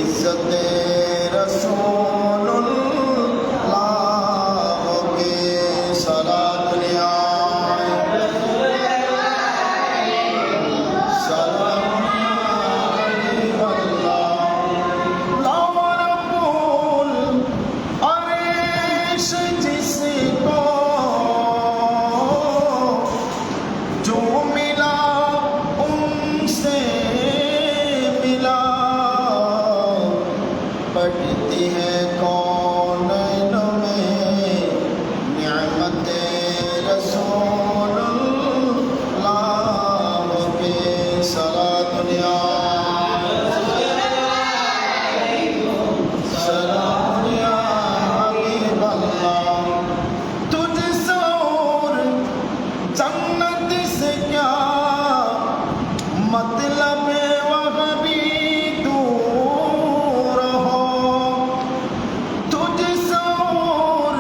इज्जते रसूलुल्लाह के सलात पढ़ती है कौनैन में निअमते रसूलुल्लाह के सलात दुनिया तुझसे और जन्नत से क्या मतलब वह भी दूर हो तुझसे और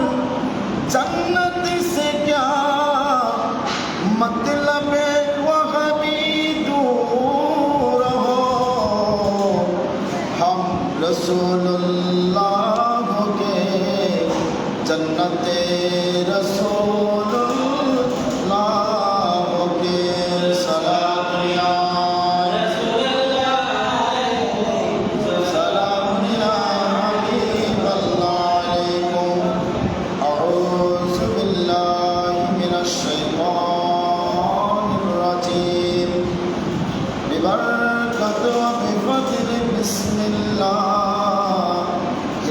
जन्नत से क्या मतलब वह भी दूर हो हम रसूलुल्लाह के जन्नते रसूलुल्लाह के सलात بسم الله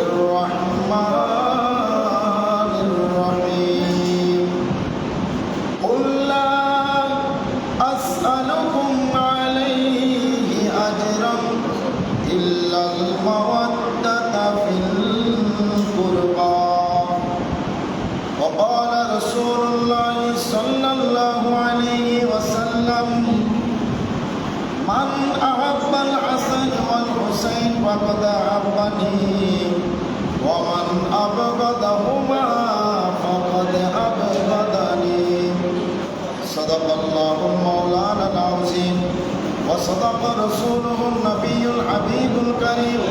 الرحمن الرحيم قل لا أسألكم عليه أجرا إلا المودة في القربى وقال رسول الله صلى الله عليه وسلم من أحب الحسن والحسين فقد أحبني ومن أبغضهما فقد أبغضني صدق الله مولانا العظيم وصدق رسوله النبي الحبيب الكريم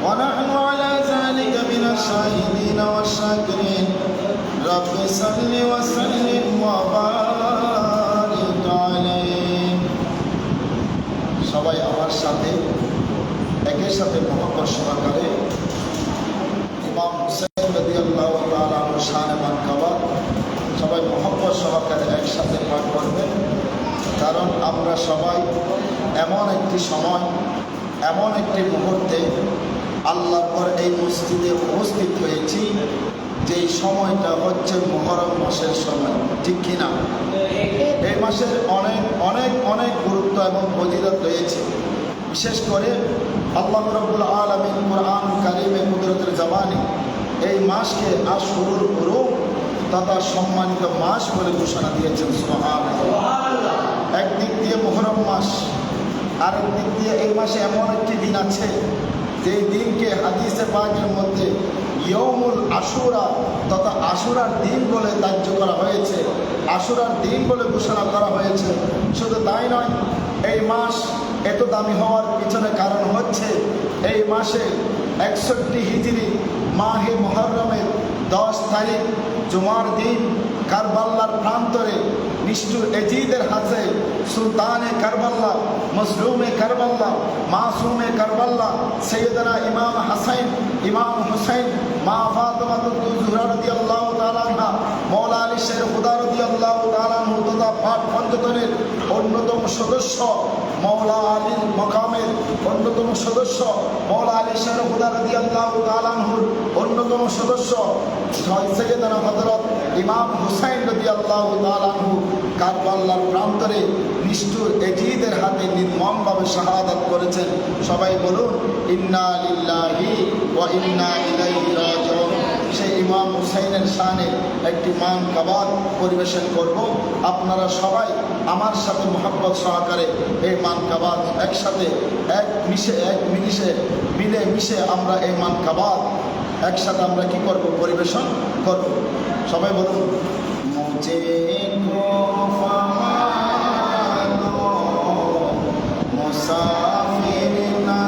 ونحن على ذلك من الشاهدين والشاكرين رب صل وسلم وبارك عليه সবাই আমার সাথে একই সাথে মহব্বত সহকারে ইমাম হুসাইন রাদিয়াল্লাহু তাআলা আনহুর শানে মানকাবা সবাই মহব্বত সহকারে একসাথে পাঠ করবেন। কারণ আমরা সবাই এমন একটি সময় এমন একটি মুহূর্তে আল্লাহর পর এই মসজিদে উপস্থিত হয়েছি যেই সময়টা হচ্ছে মুহররম মাসের সময়, ঠিক কিনা? এই মাসের অনেক অনেক অনেক গুরুত্ব এবং ফজিলত রয়েছে। বিশেষ করে আল্লাহ রাব্বুল আলামিন কুরআন কারীমে কুদরতের জামানে এই মাসকে আশহুরুল হুরুম তথা সম্মানিত মাস বলে ঘোষণা দিয়েছেন। সুবহানাল্লাহ। একদিক দিয়ে মুহররম মাস, আরেক দিক দিয়ে এই মাসে এমন একটি দিন আছে যেই দিনকে হাদিসে পাকের মধ্যে ইয়ৌমুল আশুরা তথা আশুরার দিন বলে ধার্য করা হয়েছে, আশুরার দিন বলে ঘোষণা করা হয়েছে। শুধু তাই নয়, এই মাস এত দামি হওয়ার পিছনে কারণ হচ্ছে এই মাসে 61 হিজরি মাহে মুহররমের 10 তারিখ জুমার দিন কারবাল্লার প্রান্তরে নিষ্ঠুর এজিদের হাতে সুলতানে কারবাল্লা, মজলুমে কারবাল্লা, মাসুমে কারবাল্লা সৈয়দনা ইমাম হাসাইন, ইমাম হুসাইন, মা ফাতেমা জোহরা রাদিয়াল্লাহু তাআলা আনহা, মওলা আলী শের খুদা রাদিয়াল্লাহু তাআলা আনহু তথা পাক পঞ্চতনের অন্যতম সদস্য, মওলা আলীর মকামের অন্যতম সদস্য, মওলা আলী শের খুদা রাদিয়াল্লাহু তাআলা আনহুর অন্যতম সদস্য সৈয়দনা হযরত ইমাম হুসাইন রাদিয়াল্লাহু তাআলা আনহু কারবাল্লার প্রান্তরে নিষ্ঠুর এজিদের হাতে নির্মমভাবে শাহাদাত করেছেন। সবাই বলুন ইন্না লিল্লাহি ওয়া ইন্না ইলাইহি রাজিউন। সেই ইমাম হুসাইনের শানে একটি মানকাবাত পরিবেশন করব। আপনারা সবাই আমার সাথে মহব্বত সহকারে এই মানকাবাত একসাথে এক মিলে মিশে আমরা এই মানকাবাত একসাথে আমরা কি করব? পরিবেশন করব। সবাই বলুন মুঝে কো ফামানো মুসাফির না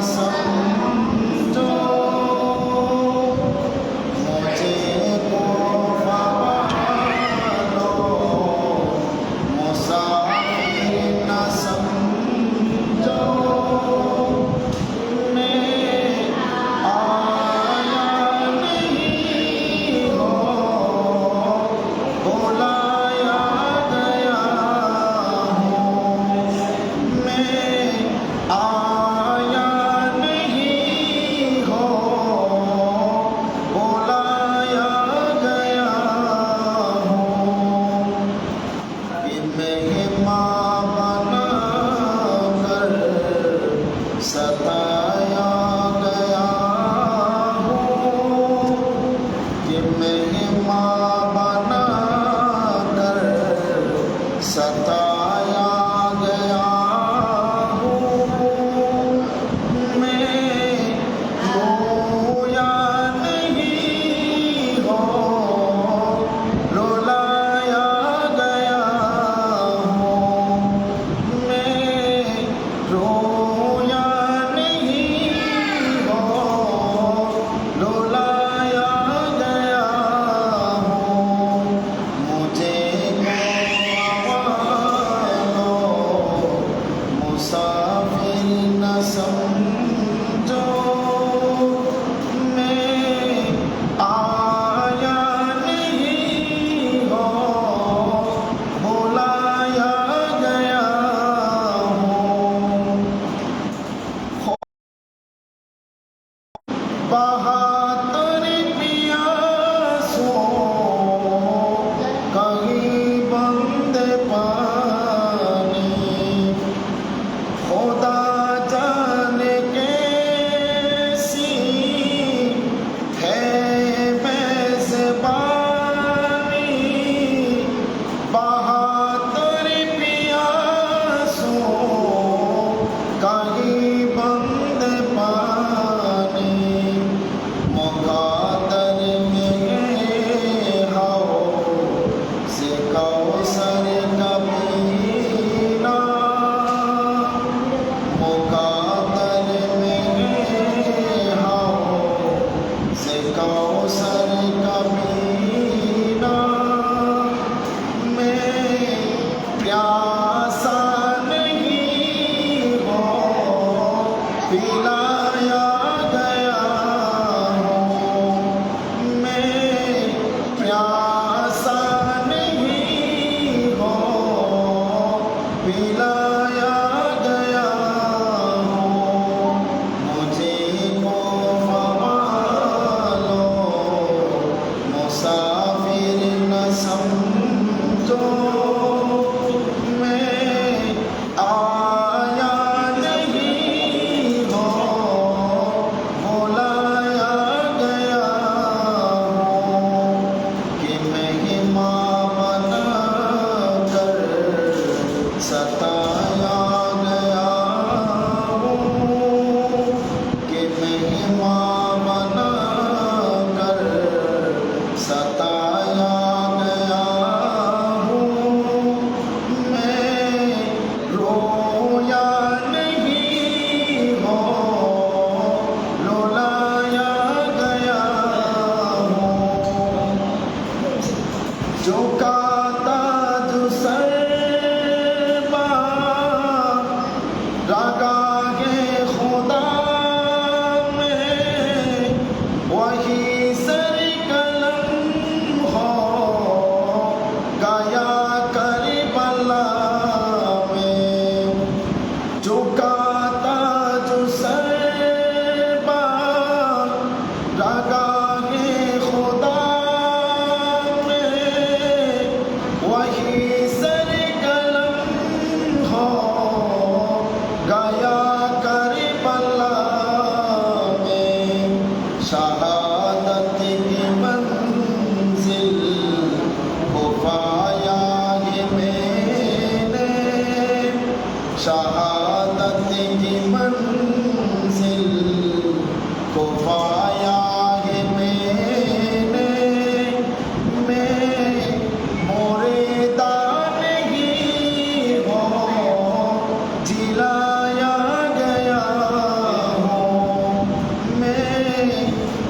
बहादुर प्यासों कहीं बंद पानी खुदा जाने कैसी है मेज़बानी बहादुर प्यासों कहीं बंद पानी मुक़द्दर में हाओ से कौसर कबीना मुक़द्दर में हाओ से कौसर कबीना मैं प्यासा नहीं हो पिलाया गया हूँ मैं प्यासा नहीं हो पिलाया गया हूँ मुझे को लो मुसाफिर न समझो मैं आया नहीं हो बुलाया गया हूँ कि महिमा बना कर सताया गया हूँ कि महिमा बना कर सताया गया हूँ मैं रोया नहीं हो रुलाया गया हूँ झुकाता जो सरबा रागाए खुदा में वही सर कलम हो गाया करबला में झुकाता जो सरबा रागाए खुदा में वही सर कलम हो गाया करबला में शहादत की मंजिल को पाया है मैंने शहादत की मंजिल को पाया है मैंने मैं मुरीदा नहीं हो जिलाया गया हूँ मैं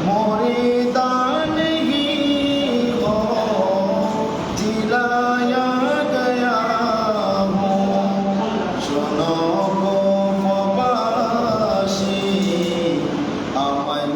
मुरीदा नहीं हो जिलाया गया हूँ सुनो गो प्रवासी আমায়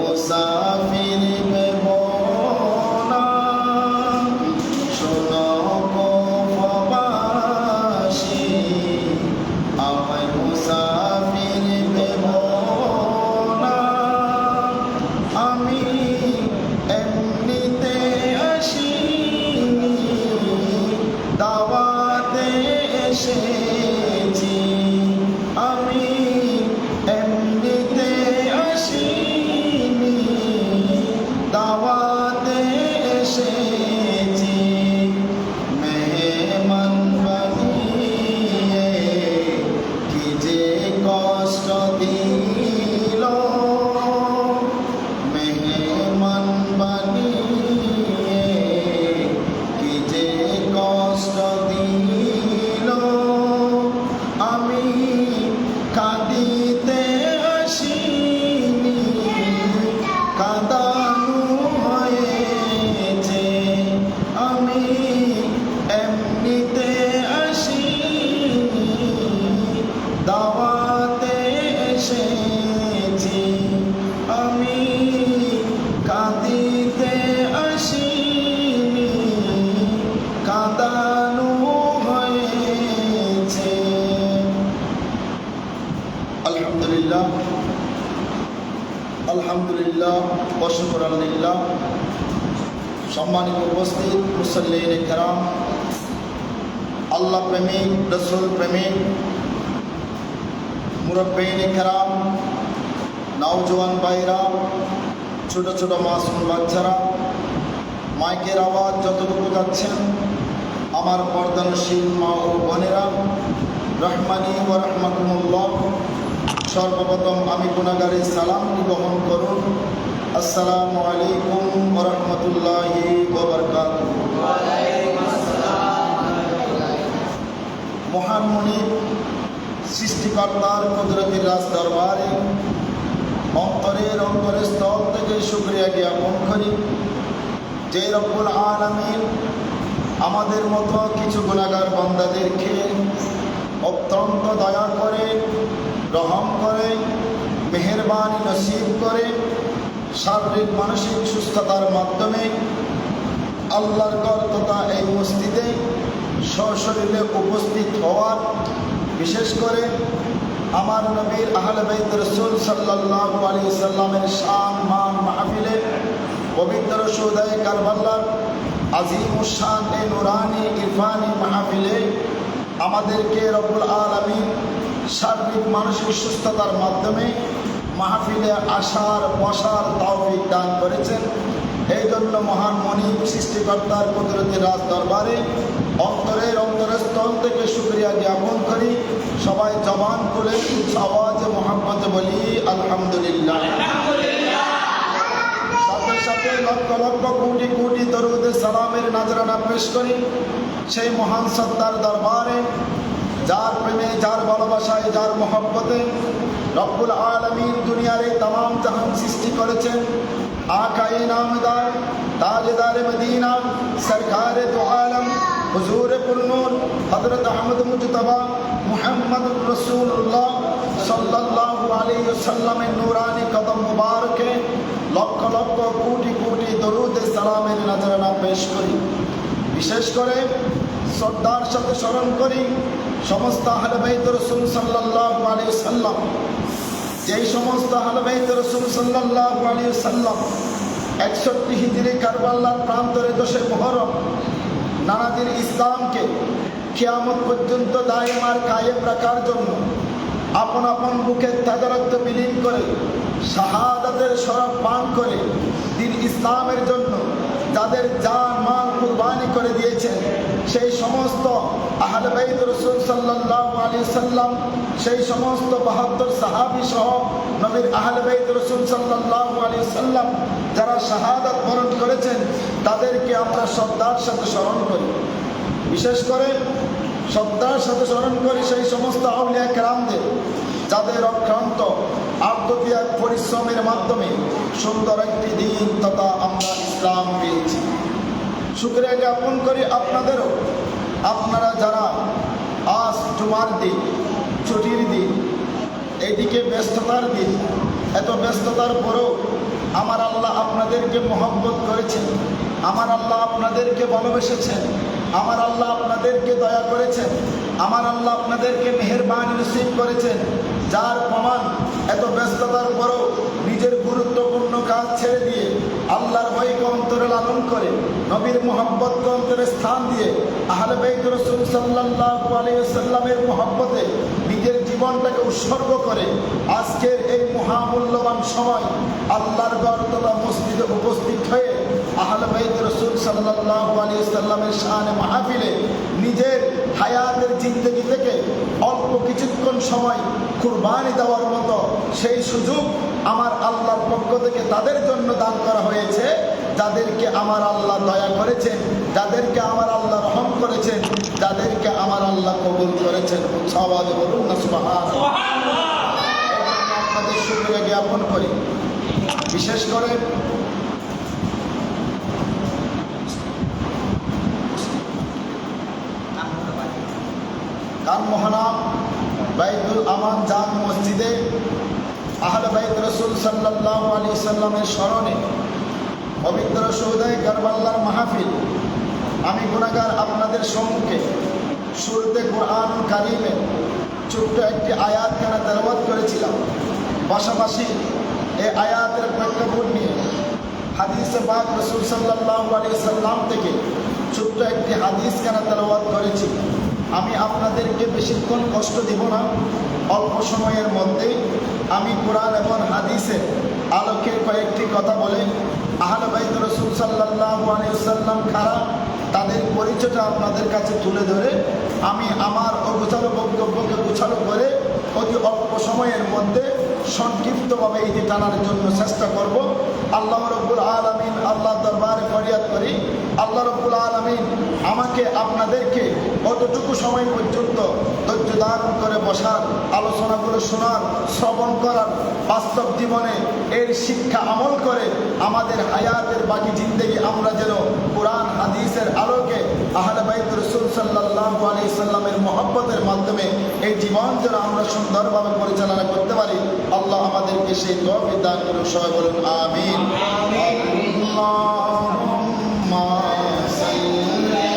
আলহামদুলিল্লাহ ওয়া শুকরান লিল্লাহ। সম্মানিত উপস্থিত মুসল্লিনে কেরাম, আল্লাহ প্রেমিক, রসুল প্রেমিক, মুরব্বিনে কেরাম, নওজোয়ান ভাইরা, ছোট ছোট মাসুম বাচ্চারা, মাইকের আওয়াজ যতটুকু যাচ্ছেন, আমার পর্দানশীল মা ও বোনেরা, রহমানি ওয়া রাহমাকুমুল্লাহ। সর্বপ্রথম আমি গুনাহগারের সালামটি গ্রহণ করুন। আসসালামু আলাইকুম ওয়া রাহমাতুল্লাহি ওয়া বারাকাতুহু। মহান মুনিব সৃষ্টিকর্তার কুদরতের রাজ দরবারে অন্তরের স্থল থেকে শুকরিয়া জ্ঞাপন করি যে রব্বুল আলামিন আমাদের মতো কিছু গুনাহগার বান্দাদেরকে অত্যন্ত দয়া করে, রহম করে, মেহেরবানি নসিব করে শারীরিক মানসিক সুস্থতার মাধ্যমে আল্লাহর ঘর তথা এই মসজিদে সশরীরে উপস্থিত হওয়ার, বিশেষ করে আমার নবীর আহলে বাইত রাসূল সাল্লাল্লাহু আলাইহি সাল্লামের শান মান মাহফিলে পবিত্র শুহাদায়ে কারবালার আজিমুশ শান এ নুরানি ইরফানি মাহফিলে আমাদেরকে রব্বুল আলামিন শারীরিক মানসিক সুস্থতার মাধ্যমে মাহফিলে আসার বসার তৌফিক দান করেছেন। এই জন্য মহান মনিব সৃষ্টিকর্তার কুদরতের রাজ দরবারে অন্তরের স্থল থেকে শুকরিয়া জ্ঞাপন করি। সবাই জবান খুলে আওয়াজে মোহাম্মদে বলি আলহামদুলিল্লাহ। সাথে সাথে লক্ষ লক্ষ কোটি কোটি দরুদে সালামের নাজরানা পেশ করি সেই মহান সত্তার দরবারে, যার প্রেমে, যার ভালোবাসায়, যার মহব্বতে রব্বুল আলামিন দুনিয়ার এই তামাম জাহান সৃষ্টি করেছেন। আকায়ে নামদার, তাজদারে মদিনা, সরকারে দু আলম, হুজুরে পুরনূর হযরত আহমদ মুজতবা মুহাম্মদুর রাসূলুল্লাহ সাল্লাল্লাহু আলাইহি ওয়াসাল্লামের নূরানি কদম মুবারকে লক্ষ লক্ষ কোটি কোটি দরুদ সালামের নজরানা পেশ করি। বিশেষ করে শ্রদ্ধার সাথে স্মরণ করি সমস্ত আহলে বাইত রাসূল সাল্লাল্লাহু আলাইহি ওয়াসাল্লাম, যেই সমস্ত আহলে বাইত রাসূল সাল্লাল্লাহু আলাইহি ওয়াসাল্লাম 61 হিজরি কারবালার প্রান্তরে 10 মুহররম নানাদিন ইসলামকে কিয়ামত পর্যন্ত দায়েম আর কায়েম রাখার জন্য আপন আপন বুকের তাদারত্ব বিলীন করে শাহাদাতের শরাব পান করে দিন ইসলামের জন্য যাদের জান মাল কুরবানি করে দিয়েছেন সেই সমস্ত আহলে বাইত রাসূল সাল্লাল্লাহু আলাইহি সাল্লাম, সেই সমস্ত 72 সাহাবী সহ নবীর আহলে বাইত রাসূল সাল্লাল্লাহু আলাইহি সাল্লাম যারা শাহাদাত বরণ করেছেন তাদেরকে আমরা শ্রদ্ধার সাথে স্মরণ করি। বিশেষ করে শ্রদ্ধার সাথে স্মরণ করি সেই সমস্ত আউলিয়া কেরামদের যাদের অক্লান্ত আত্মত্যাগ পরিশ্রমের মাধ্যমে সুন্দর একটি দিন তথা আমরা ইসলাম পেয়েছি। শুকরিয়া জ্ঞাপন করি আপনাদেরও, আপনারা যারা আজ জুমার দিন, ছুটির দিন, এইদিকে ব্যস্ততার দিন, এত ব্যস্ততার পরেও আমার আল্লাহ আপনাদেরকে মহব্বত করেছেন, আমার আল্লাহ আপনাদেরকে ভালোবেসেছেন, আমার আল্লাহ আপনাদেরকে দয়া করেছেন, আমার আল্লাহ আপনাদেরকে মেহেরবানি নসিব করেছেন, যার প্রমাণ এত ব্যস্ততার পরও নিজের গুরুত্বপূর্ণ কাজ ছেড়ে দিয়ে আল্লাহর ভয়কে অন্তরে লালন করে নবীর মহব্বতকে অন্তরে স্থান দিয়ে আহলে বাইত রাসূল সাল্লাল্লাহু আলাইহি ওয়াসাল্লামের মহব্বতে নিজের জীবনটাকে উৎসর্গ করে আজকের এই মহামূল্যবান সময় আল্লাহর ঘর তথা মসজিদে উপস্থিত হয়ে আহলে বাইত রাসূল সাল্লাল্লাহু আলাইহি ওয়াসাল্লামের শানে মাহফিলে নিজের হায়াতের জিন্দেগি থেকে অল্প কিছুক্ষণ সময় কুরবানি দেওয়ার মতো সেই সুযোগ আমার আল্লাহর পক্ষ থেকে তাদের জন্য দান করা হয়েছে, যাদেরকে আমার আল্লাহ দয়া করেছেন, যাদেরকে আমার আল্লাহ রহম করেছেন, যাদেরকে আমার আল্লাহ কবুল করেছেন। আওয়াজে বলুন না সুবহানাল্লাহ। আপনাদের শুকরিয়া জ্ঞাপন করি। বিশেষ করে কানমোহনা বাইতুল আমান জান মসজিদে আহলে বাইত রাসূল সাল্লাল্লাহু আলাইহি সাল্লামের স্মরণে পবিত্র শুহাদায়ে কারবালার মাহফিল আমি গুনাহগার আপনাদের সম্মুখে শুরুতে কোরআনুল কারীমে ছোট্ট একটি আয়াত কেনা তেলাওয়াত করেছিলাম। পাশাপাশি এই আয়াতের প্রেক্ষাপট নিয়ে হাদিসে পাক রাসূল সাল্লাল্লাহু আলাইহি সাল্লাম থেকে ছোট্ট একটি হাদিস কেন তেলাওয়াত করেছি। আমি আপনাদেরকে বেশিক্ষণ কষ্ট দিব না, অল্প সময়ের মধ্যেই আমি কোরআন এবং হাদিসের আলোকে কয়েকটি কথা বলে আহলে বাইত রাসূল সাল্লাল্লাহু আলাইহি ওয়াসাল্লাম কারা তাদের পরিচয়টা আপনাদের কাছে তুলে ধরে আমি আমার অগোছালো বক্তব্যকে গোছালো করে অতি অল্প সময়ের মধ্যে সংক্ষিপ্তভাবে এটি টানার জন্য চেষ্টা করব। আল্লাহ রাব্বুল আলামিন আল্লাহ দরবারে ফরিয়াদ করি, আল্লাহ রাব্বুল আলামিন আমাকে আপনাদেরকে অতটুকু সময় পর্যন্ত ধৈর্য ধারণ করে বসার, আলোচনাগুলো শোনার, শ্রবণ করার, বাস্তব জীবনে এর শিক্ষা আমল করে আমাদের হায়াতের বাকি জিন্দেগি আমরা যেন কোরআন হাদিসের আলোকে আহলে বাইত রাসূল সাল্লাল্লাহু আলাইহি সাল্লামের মহব্বতের মাধ্যমে এই জীবন যেন আমরা সুন্দরভাবে পরিচালনা করতে পারি। আল্লাহ আমাদেরকে সেই তৌফিক দান করুন। সবাই বলুন আমিন। আল্লাহুম্মা সাল্লি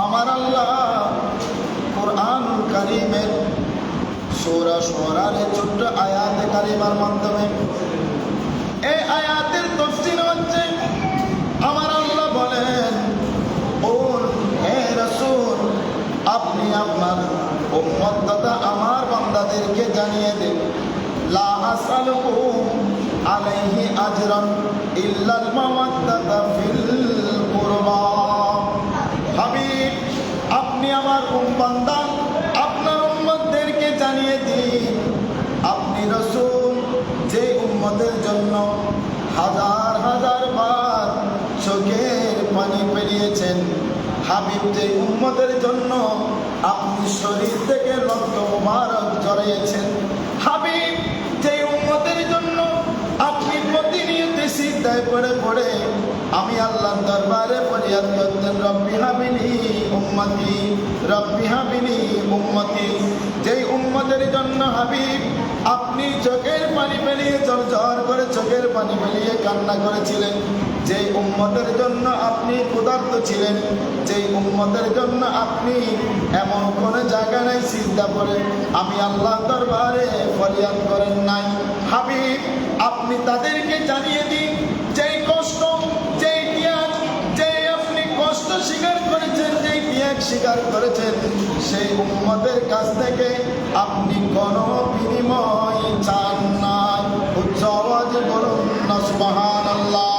আমার আল্লাহ কোরআনুল কারীমের সূরা শুআরার ছোট্ট আয়াতে কারিমার মাধ্যমে এই আয়াতের তাফসীর হচ্ছে আমার আল্লাহ বলেন, ও হে রাসূল আপনি আপনার উম্মত তথা আমার বান্দাদেরকে জানিয়ে দিন, লা আসআলুকুম আলাইহি আজরান ইল্লাল মাওয়াদ্দাতা ফিল কুরবা। হাবিব আপনি আমার বান্দা আপনার উম্মতদেরকে জানিয়ে দিন, আপনি রাসূল যে উম্মতের জন্য হাজার হাজার বার চোখের পানি ফেলিয়েছেন, হাবিব যে উম্মতের জন্য আপনি শরীর থেকে রক্ত মুবারক ঝরিয়েছেন, হাবিব যে উম্মতের জন্য আপনি প্রতিনিয়ত সিজদায় পড়ে পড়ে আমি আল্লাহর দরবারে ফরিয়াদ করতেন, রব্বি হাবিলি উম্মতি, রব্বি হাবিলি উম্মতি। যেই উম্মতের জন্য হাবিব আপনি চোখের পানি ফেলিয়ে ঝরঝর করে চোখের পানি ফেলিয়ে কান্না করেছিলেন, যেই উম্মতের জন্য আপনি ক্ষুধার্ত ছিলেন, যেই উম্মতের জন্য আপনি এমন কোনো জায়গা নাই সিজদা করে আমি আল্লাহ দরবারে ফরিয়াদ করেন নাই, হাবিব আপনি তাদেরকে জানিয়ে দিন যেই কষ্ট, যেই ত্যাগ, যেই আপনি কষ্ট স্বীকার করেছেন, যেই ত্যাগ স্বীকার করেছেন, সেই উম্মতের কাছ থেকে আপনি কোনো বিনিময় চান নাই। উচ্চ আওয়াজে বলুন না সুবহানাল্লাহ।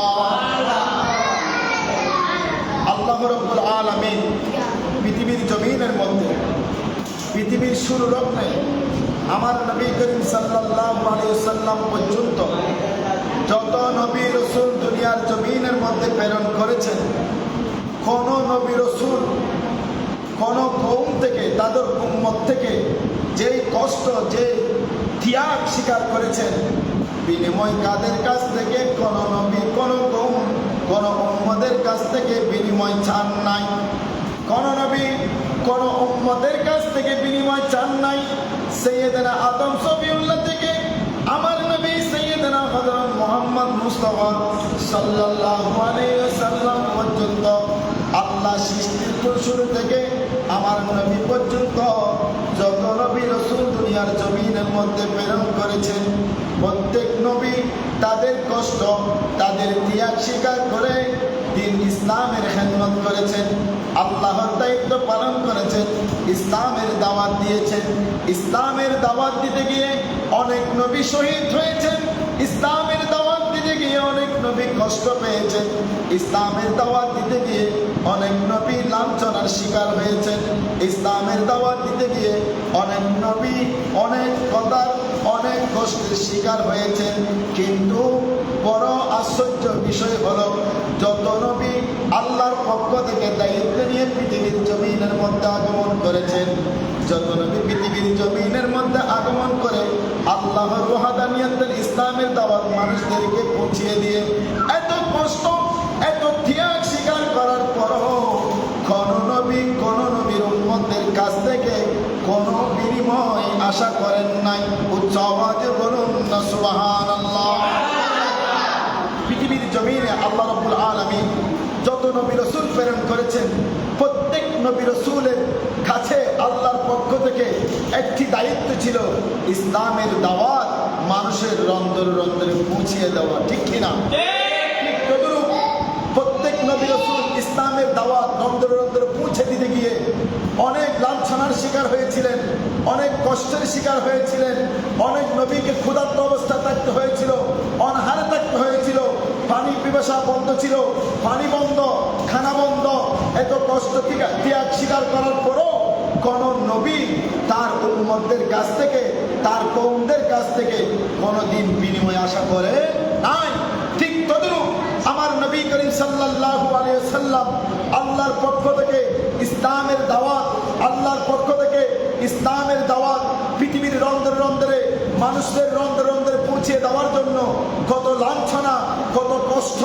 আল্লাহ রাব্বুল আলামিন পৃথিবীর জমিনের মধ্যে পৃথিবীর শুরু লগ্নে আমার নবী করিম সাল্লাল্লাহু আলাইহি ওয়াসাল্লাম পর্যন্ত যত নবী রাসূল দুনিয়ার জমিনের মধ্যে প্রেরণ করেছেন, কোন নবী রাসূল কোন কওম থেকে তাদের উম্মত থেকে যেই কষ্ট, যে ত্যাগ স্বীকার করেছেন, বিনিময় কাদের কাছ থেকে কোন নবী, কোন কওম, কোন উম্মতের কাছ থেকে বিনিময় চান নাই, কোন নবী কোন উম্মতের কাছ থেকে বিনিময় চান নাই। সৈয়দনা আদম সফিউল্লাহ থেকে আমার নবী সৈয়দনা হযরত মুহাম্মদ মুস্তাফা সাল্লাল্লাহু আলাইহি ওয়াসাল্লাম পর্যন্ত আল্লাহ সৃষ্টির শুরু থেকে আমার নবী পর্যন্ত যত নবী রাসূল দুনিয়ার জমিনের মধ্যে প্রেরণ করেছেন, প্রত্যেক নবী তাদের কষ্ট, তাদের ত্যাগ স্বীকার করে দিন ইসলামের খেদমত করেছেন, আল্লাহর দায়িত্ব পালন করেছেন, ইসলামের দাওয়াত দিয়েছেন। ইসলামের দাওয়াত দিতে গিয়ে অনেক নবী শহীদ হয়েছেন, ইসলামের দাওয়াত দিতে গিয়ে অনেক নবী কষ্ট পেয়েছেন, ইসলামের দাওয়াত দিতে গিয়ে অনেক নবী লাঞ্ছনার শিকার হয়েছেন, ইসলামের দাওয়াত দিতে গিয়ে অনেক নবী অনেক কথার অনেক কষ্টের শিকার হয়েছেন। কিন্তু বড় আশ্চর্য বিষয় হলো, যত নবী আল্লাহর পক্ষ থেকে দায়িত্ব নিয়ে পৃথিবীর জমিনের মধ্যে আগমন করেছেন, যত নবী পৃথিবীর জমিনের মধ্যে আগমন করে আল্লাহর ওয়াহদানিয়তের ইসলামের দাওয়াত মানুষদেরকে পৌঁছিয়ে দিয়ে এত কষ্ট, এত ত্যাগ স্বীকার করার পরও কোন নবীর উম্মতের কাছ থেকে কোনো বিনিময় আশা করেন নাই। উচ্চ আওয়াজে বলুন না সুবহানাল্লাহ। পৃথিবীর জমিনে আল্লাহ রাব্বুল আলামিন যত নবী রাসূল প্রেরণ করেছেন, প্রত্যেক নবী রাসূলের কাছে আল্লাহর পক্ষ থেকে একটি দায়িত্ব ছিল, ইসলামের দাওয়াত মানুষের রন্ধ্রে রন্ধ্রে পৌঁছিয়ে দেওয়া। ঠিক কিনা? ঠিক তদ্রূপ প্রত্যেক নবী রাসূল ইসলামের দাওয়াত রন্ধ্রে রন্ধ্রে পৌঁছে দিতে গিয়ে অনেক লাঞ্ছনার শিকার হয়েছিলেন, অনেক কষ্টের শিকার হয়েছিলেন, অনেক নবীকে ক্ষুধার্ত অবস্থা থাকতে হয়েছিল, অনাহারে থাকতে হয়েছিল, পানি পিপাসা বন্ধ ছিল, পানি বন্ধ, খানা বন্ধ, এত কষ্ট ত্যাগ স্বীকার করার পরও কোন নবী তার উম্মতদের কাছ থেকে, তার কওমদের কাছ থেকে কোনদিন বিনিময় আশা করে নাই। ঠিক তদ্রূপ আমার নবী করিম সাল্লাল্লাহু আলাইহি ওয়াসাল্লাম আল্লাহর পক্ষ থেকে ইসলামের দাওয়াত, আল্লাহর পক্ষ থেকে ইসলামের দাওয়াত পৃথিবীর রন্ধ্রে রন্ধ্রে মানুষদের রন্ধ্রে রন্ধ্রে পৌঁছে দেওয়ার জন্য কত লাঞ্ছনা, কত কষ্ট,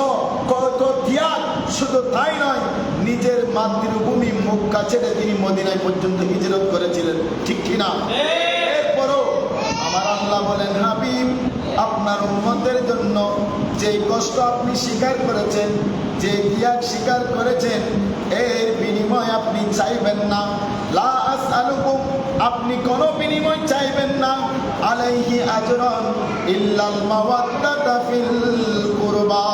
কত ত্যাগ, শুধু তাই নয়, নিজের মাতৃভূমি মক্কা ছেড়ে তিনি মদিনায় পর্যন্ত হিজরত করেছিলেন। ঠিক কিনা? এরপরও আমার আল্লাহ বলেন, হাবিব আপনার উম্মতের জন্য যে কষ্ট আপনি স্বীকার করেছেন, যে ত্যাগ স্বীকার করেছেন, এর বিনিময় আপনি চাইবেন না। লা আসআলুকুম, আপনি কোনো বিনিময় চাইবেন না। আলাইহি আজরান ইল্লাল মাওয়াদ্দাতা ফিল কুরবা।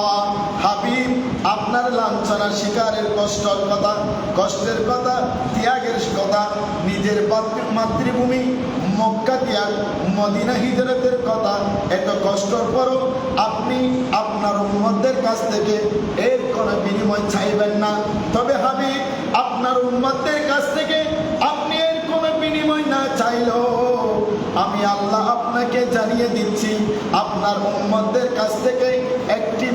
হাবিব আপনার লাঞ্ছনা শিকারের কষ্টের কথা, ত্যাগের কথা, নিজের মাতৃভূমি মক্কা ত্যাগ, মদিনা হিজরতের কথা, এত কষ্টের পরও আপনি আপনার উম্মতদের কাছ থেকে এর কোনো বিনিময় চাইবেন না। তবে হাবিব আপনার উম্মতদের কাছ থেকে আপনি এর কোনো বিনিময় না চাইলেও আমি আল্লাহ আপনাকে জানিয়ে দিচ্ছি, আপনার উম্মতদের কাছ থেকে একটি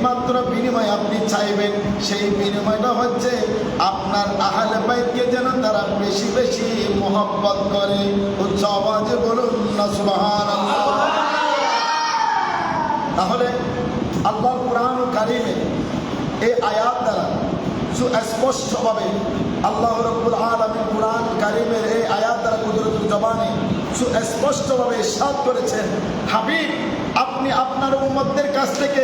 মাত্র বিনিময় আপনি চাইবেন। সেই বিনিময়টা হচ্ছে আপনার আহলে বাইতকে যেন তারা বেশি বেশি মহব্বত করে। উচ্চ আওয়াজে বলুন না সুবহানাল্লাহ। তাহলে আল্লাহর কুরআন কারীমে এই আয়াত দ্বারা সুস্পষ্টভাবে আল্লাহ রাব্বুল আলামিন কুরআন কারীমের এই আয়াত দ্বারা কুদরতুল জবানে সুস্পষ্টভাবে ইরশাদ করেছেন, হাবিব আপনি আপনার উম্মতদের কাছ থেকে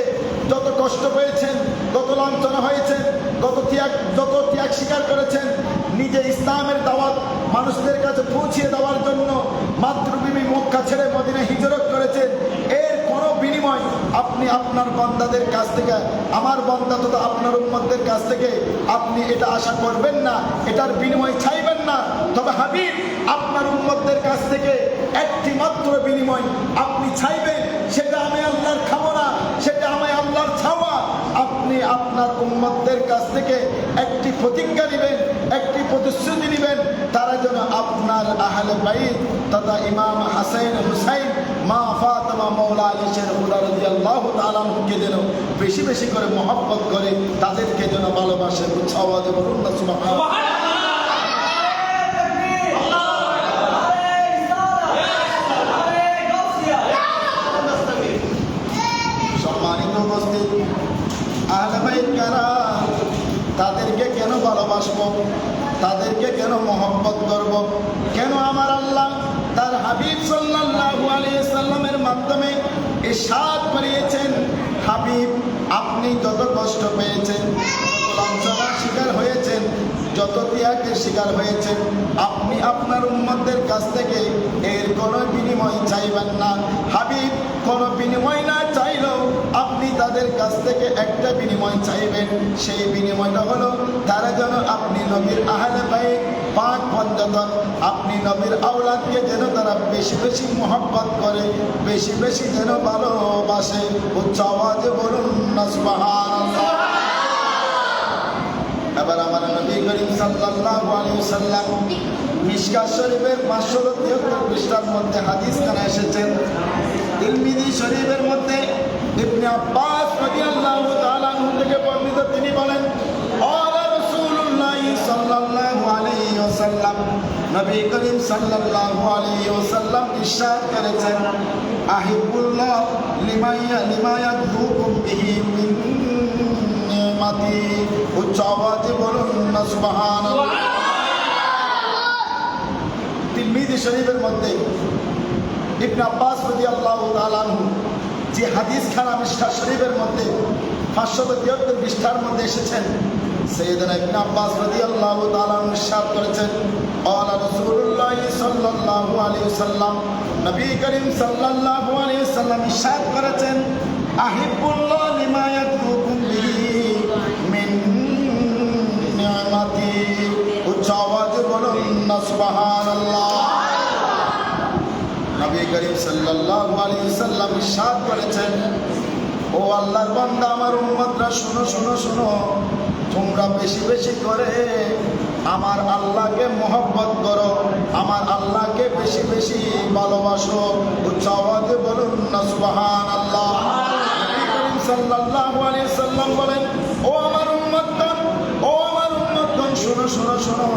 যত কষ্ট পেয়েছেন, যত লাঞ্ছনা হয়েছে, যত ত্যাগ স্বীকার করেছেন, নিজে ইসলামের দাওয়াত মানুষদের কাছে পৌঁছিয়ে দেওয়ার জন্য মাতৃভূমি মক্কা ছেড়ে মদিনা হিজরত করেছেন, এর কোনো বিনিময় আপনি আপনার বান্দাদের কাছ থেকে, আমার বান্দা তথা আপনার উম্মতদের কাছ থেকে আপনি এটা আশা করবেন না, এটার বিনিময় চাইবেন না। তবে হাবিব আপনার উম্মতদের কাছ থেকে একটি মাত্র বিনিময় আপনি চাইবেন, সেটা আমি আল্লাহর খাবো না, সেটা আমি আল্লাহর ছাওয়া। আপনি আপনার উম্মতদের কাছ থেকে একটি প্রতিজ্ঞা নেবেন, একটি প্রতিশ্রুতি নেবেন, তারা যেন আপনার আহলে বাইত তথা ইমাম হাসান হুসাইন, মা ফাতেমা, মাওলা আলী শেরহুল্লাহ রাদিয়াল্লাহু তাআলা আনহুকে যেন বেশি বেশি করে মহব্বত করে, তাদেরকে যেন ভালোবাসে। উচ্চ আওয়াজে বলুন না সুবহানাল্লাহ। সম্মানিত উপস্থিত, আহলে বাইত কারা, তাদেরকে কেন ভালোবাসবো? তাদেরকে কেন মহব্বত করব? কেন আমার আল্লাহ তার হাবিব সাল্লাল্লাহু আলাইহি সাল্লামের মাধ্যমে ইরশাদ করিয়েছেন, হাবিব আপনি যত কষ্ট পেয়েছেন, যত লাঞ্ছনার শিকার হয়েছেন, যত ত্যাগের শিকার হয়েছেন, আপনি আপনার উম্মতদের কাছ থেকে এর কোনো বিনিময় চাইবেন না। হাবিব কোনো বিনিময় না চাইলেও আপনি তাদের কাছ থেকে একটা বিনিময় চাইবেন। সেই বিনিময়টা হলো তারা যেন আপনি নবীর আহলে বাইত পাক পঞ্জতন, আপনি নবীর আওলাদকে যেন তারা বেশি বেশি মহব্বত করে, বেশি বেশি যেন ভালোবাসে। উচ্চ আওয়াজে বলুন না সুবহানাল্লাহ। এবার আমার নবী করিম সাল্লাল্লাহু আলাইহি ওয়াসাল্লাম মিশকাত শরীফের 573 পৃষ্ঠার মধ্যে হাদিস খানা এসেছেন। তিরমিজি শরীফের মধ্যে ইবনে আব্বাস রাদিয়াল্লাহু তাআলা আনহু থেকে বর্ণিত, তিনি বলেন ক্বালা রাসূলুল্লাহ সাল্লাল্লাহু আলাইহি ওয়াসাল্লাম, নবী করিম সাল্লাল্লাহু আলাইহি ওয়াসাল্লাম ইরশাদ করেছেন, আহিবুল্লাহ লিমা ইয়াদুকুম বিহি মিন নি'মাতি। উচ্চ আওয়াজে বলুন না সুবহানাল্লাহ। তিরমিজি শরীফের মধ্যে ইবনে আব্বাস রাদিয়াল্লাহু তাআলা আনহু যে হাদিস খানা মিশকাত শরীফের মধ্যে 573 পৃষ্ঠার মধ্যে এসেছেন, সাইয়েদনা ইবনে আব্বাস রাদিয়াল্লাহু তাআলা আনহু ইরশাদ করেছেন, ক্বালা রাসূলুল্লাহ সাল্লাল্লাহু আলাইহি ওয়াসাল্লাম, নবী করিম সাল্লাল্লাহু আলাইহি ওয়াসাল্লাম ইরশাদ করেছেন, আহিবুল্লাহ লিমা ইয়াদুকুম বিহি মিন নি'মাতি। উচ্চ আওয়াজে বলুন না সুবহানাল্লাহ। নবী করিম সাল্লাল্লাহু আলাইহি ওয়াসাল্লাম ইরশাদ করেছেন, ও আল্লাহর বান্দা আমার উম্মতরা শোনো শোনো শোনো, তোমরা বেশি বেশি করে আমার আল্লাহকে মহব্বত করো, আমার আল্লাহকে বেশি বেশি ভালোবাসো। উচ্চ আওয়াজে বলুন না সুবহানাল্লাহ। নবী করিম সাল্লাল্লাহু আলাইহি ওয়াসাল্লাম বলেন, ও আমার উম্মতগণ, ও আমার উম্মতগণ শোনো শোনো শোনো,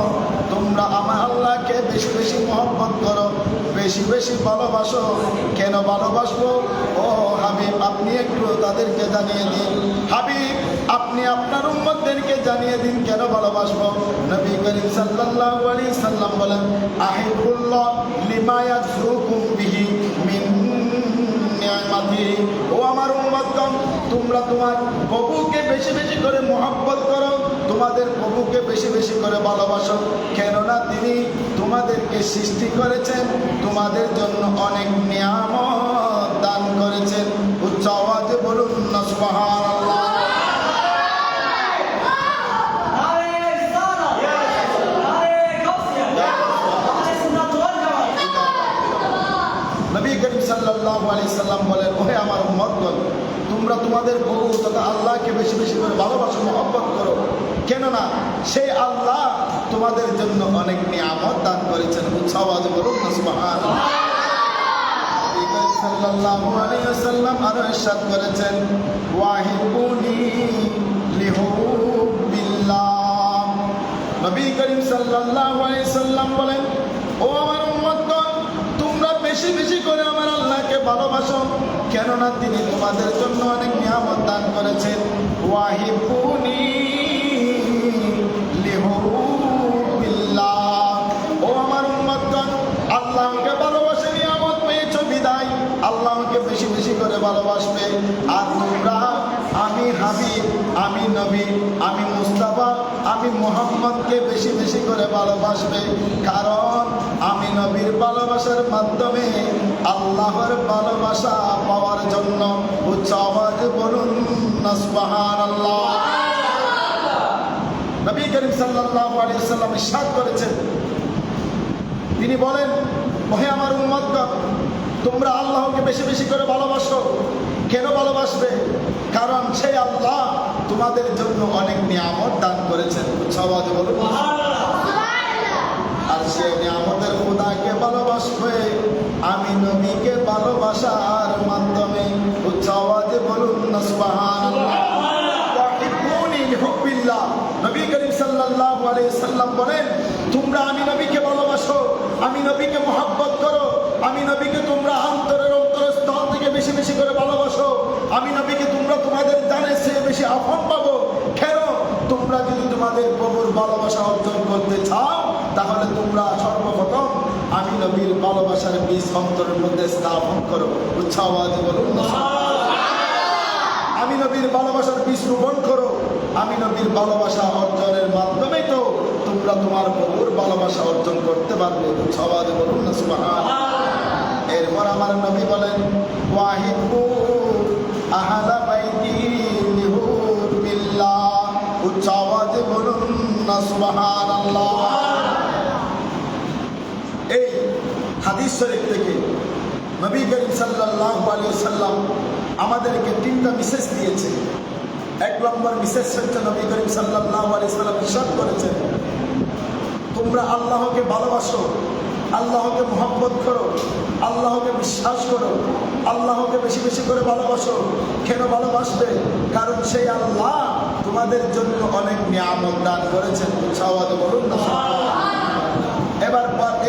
তোমরা আমার আল্লাহকে বেশি বেশি মহব্বত করো, বেশি বেশি ভালোবাসো। কেন ভালোবাসবো? ও হাবিব আপনি একটু তাদেরকে জানিয়ে দিন। হাবিব আপনি আপনার উম্মতদেরকে জানিয়ে দিন কেন ভালোবাসবো। নবী করিম সাল্লাল্লাহু আলাইহি সাল্লাম বলেন, আহিবুল্লাহ লিমা ইয়াযুকুম বিহি মিন নি'মাতি। ও আমার উম্মতগণ, তোমরা তোমার প্রভুকে বেশি বেশি করে মহব্বত করো, তোমাদের প্রভুকে বেশি বেশি করে ভালোবাসো। কেননা তিনি তোমাদেরকে সৃষ্টি করেছেন, তোমাদের জন্য অনেক নিয়ামত দান করেছেন। উচ্চ আওয়াজে বলুন না সুবহানাল্লাহ। নবী করিম সাল্লাল্লাহু আলাইহি সাল্লাম বলেন, ওহে আমার উম্মতগণ, তোমরা তোমাদের প্রভু তথা আল্লাহকে বেশি বেশি করে ভালোবাসো, মহব্বত করো। কেননা সেই আল্লাহ তোমাদের জন্য অনেক নিয়ামত দান করেছেন। উচ্চ আওয়াজে বলুন না সুবহানাল্লাহ। নবী করিম সাল্লাল্লাহু আলাইহি ওয়াসাল্লাম আরো ইরশাদ করেছেন, ওয়াহিবুনি লিহুবিল্লাহ। নবী করিম সাল্লাল্লাহু আলাইহি সাল্লাম বলেন, ও আমার উম্মতগণ, তোমরা বেশি বেশি করে আমার আল্লাহকে ভালোবাসো, কেননা তিনি তোমাদের জন্য অনেক নিয়ামত দান করেছেন। ওয়াহিবুনি লিহুবিল্লাহ। ও আমার উম্মতগণ, আল্লাহকে ভালোবাসে নিয়ামত পেয়েছো বিদায় আল্লাহকে বেশি বেশি করে ভালোবাসবে। আর তোমরা আমি হাবিব, আমি নবী, আমি মুস্তাফা, আমি মুহাম্মদকে বেশি বেশি করে ভালোবাসবে। কারণ আমি নবীর ভালোবাসার মাধ্যমে আল্লাহর ভালোবাসা পাওয়ার জন্য। উচ্চ আওয়াজে বলুন না সুবহানাল্লাহ। নবী করিম সাল্লাল্লাহু আলাইহি ওয়াসাল্লাম ইরশাদ করেছেন, তিনি বলেন, ওহে আমার উম্মতগণ, তোমরা আল্লাহকে বেশি বেশি করে ভালোবাসো। কেন ভালোবাসবে? কারণ সেই আল্লাহ তোমাদের জন্য অনেক নিয়ামত দান করেছেন। উচ্চ আওয়াজে বলুন আর সেই নিয়ামতের খোদাকে ভালোবাসবে আমি নবীকে ভালোবাসার মাধ্যমে। উচ্চ আওয়াজে বলুন না সুবহানাল্লাহ। ওয়াহিবুনি লিহুবিল্লাহ। নবী করিম সাল্লাল্লাহু আলাইহি সাল্লাম বলেন, তোমরা আমি নবীকে ভালোবাসো, আমি নবীকে মহব্বত করো, আমি নবীকে তোমরা অন্তরের অন্তরস্থল থেকে বেশি বেশি করে ভালোবাসো, আমি নবীকে তোমরা তোমাদের জানের চেয়ে বেশি আপন পাবো। কেন? তোমরা তোমরা যদি তোমাদের প্রভুর ভালোবাসা অর্জন করতে চাও তাহলে তোমরা সর্বপ্রথম আমি নবীর ভালোবাসার বীজ অন্তরের মধ্যে স্থাপন করো। উচ্ছ্বাসে বলুন না, আমি নবীর ভালোবাসার বীজ রোপণ করো। আমি নবীর ভালোবাসা অর্জনের মাধ্যমে তো তোমরা তোমার প্রভুর ভালোবাসা অর্জন করতে পারবে। উচ্ছ্বাসে বলুন না সুবহানাল্লাহ। এরপর আমার নবী বলেন ওয়াহিবু আহলা বাইতি লিহুবিল্লাহ। উচ্চআওয়াজে বলুন না সুবহানাল্লাহ। এই হাদিস শরীফ থেকে নবী করিম সাল্লাল্লাহু আলাইহি ওয়াসাল্লাম আমাদেরকে তিনটা মেসেজ দিয়েছে। এক নম্বর মেসেজ হচ্ছে নবী করিম সাল্লাল্লাহু আলাইহি ওয়াসাল্লাম ইরশাদ করেছেন, তোমরা আল্লাহকে ভালোবাসো, আল্লাহকে মহব্বত করো, আল্লাহকে বিশ্বাস করো, আল্লাহকে বেশি বেশি করে ভালোবাসো। কেন ভালোবাসবে? কারণ সেই আল্লাহ তোমাদের জন্য অনেক নিয়ামত দান করেছেন। উচ্ছ্বাসে বলুন না।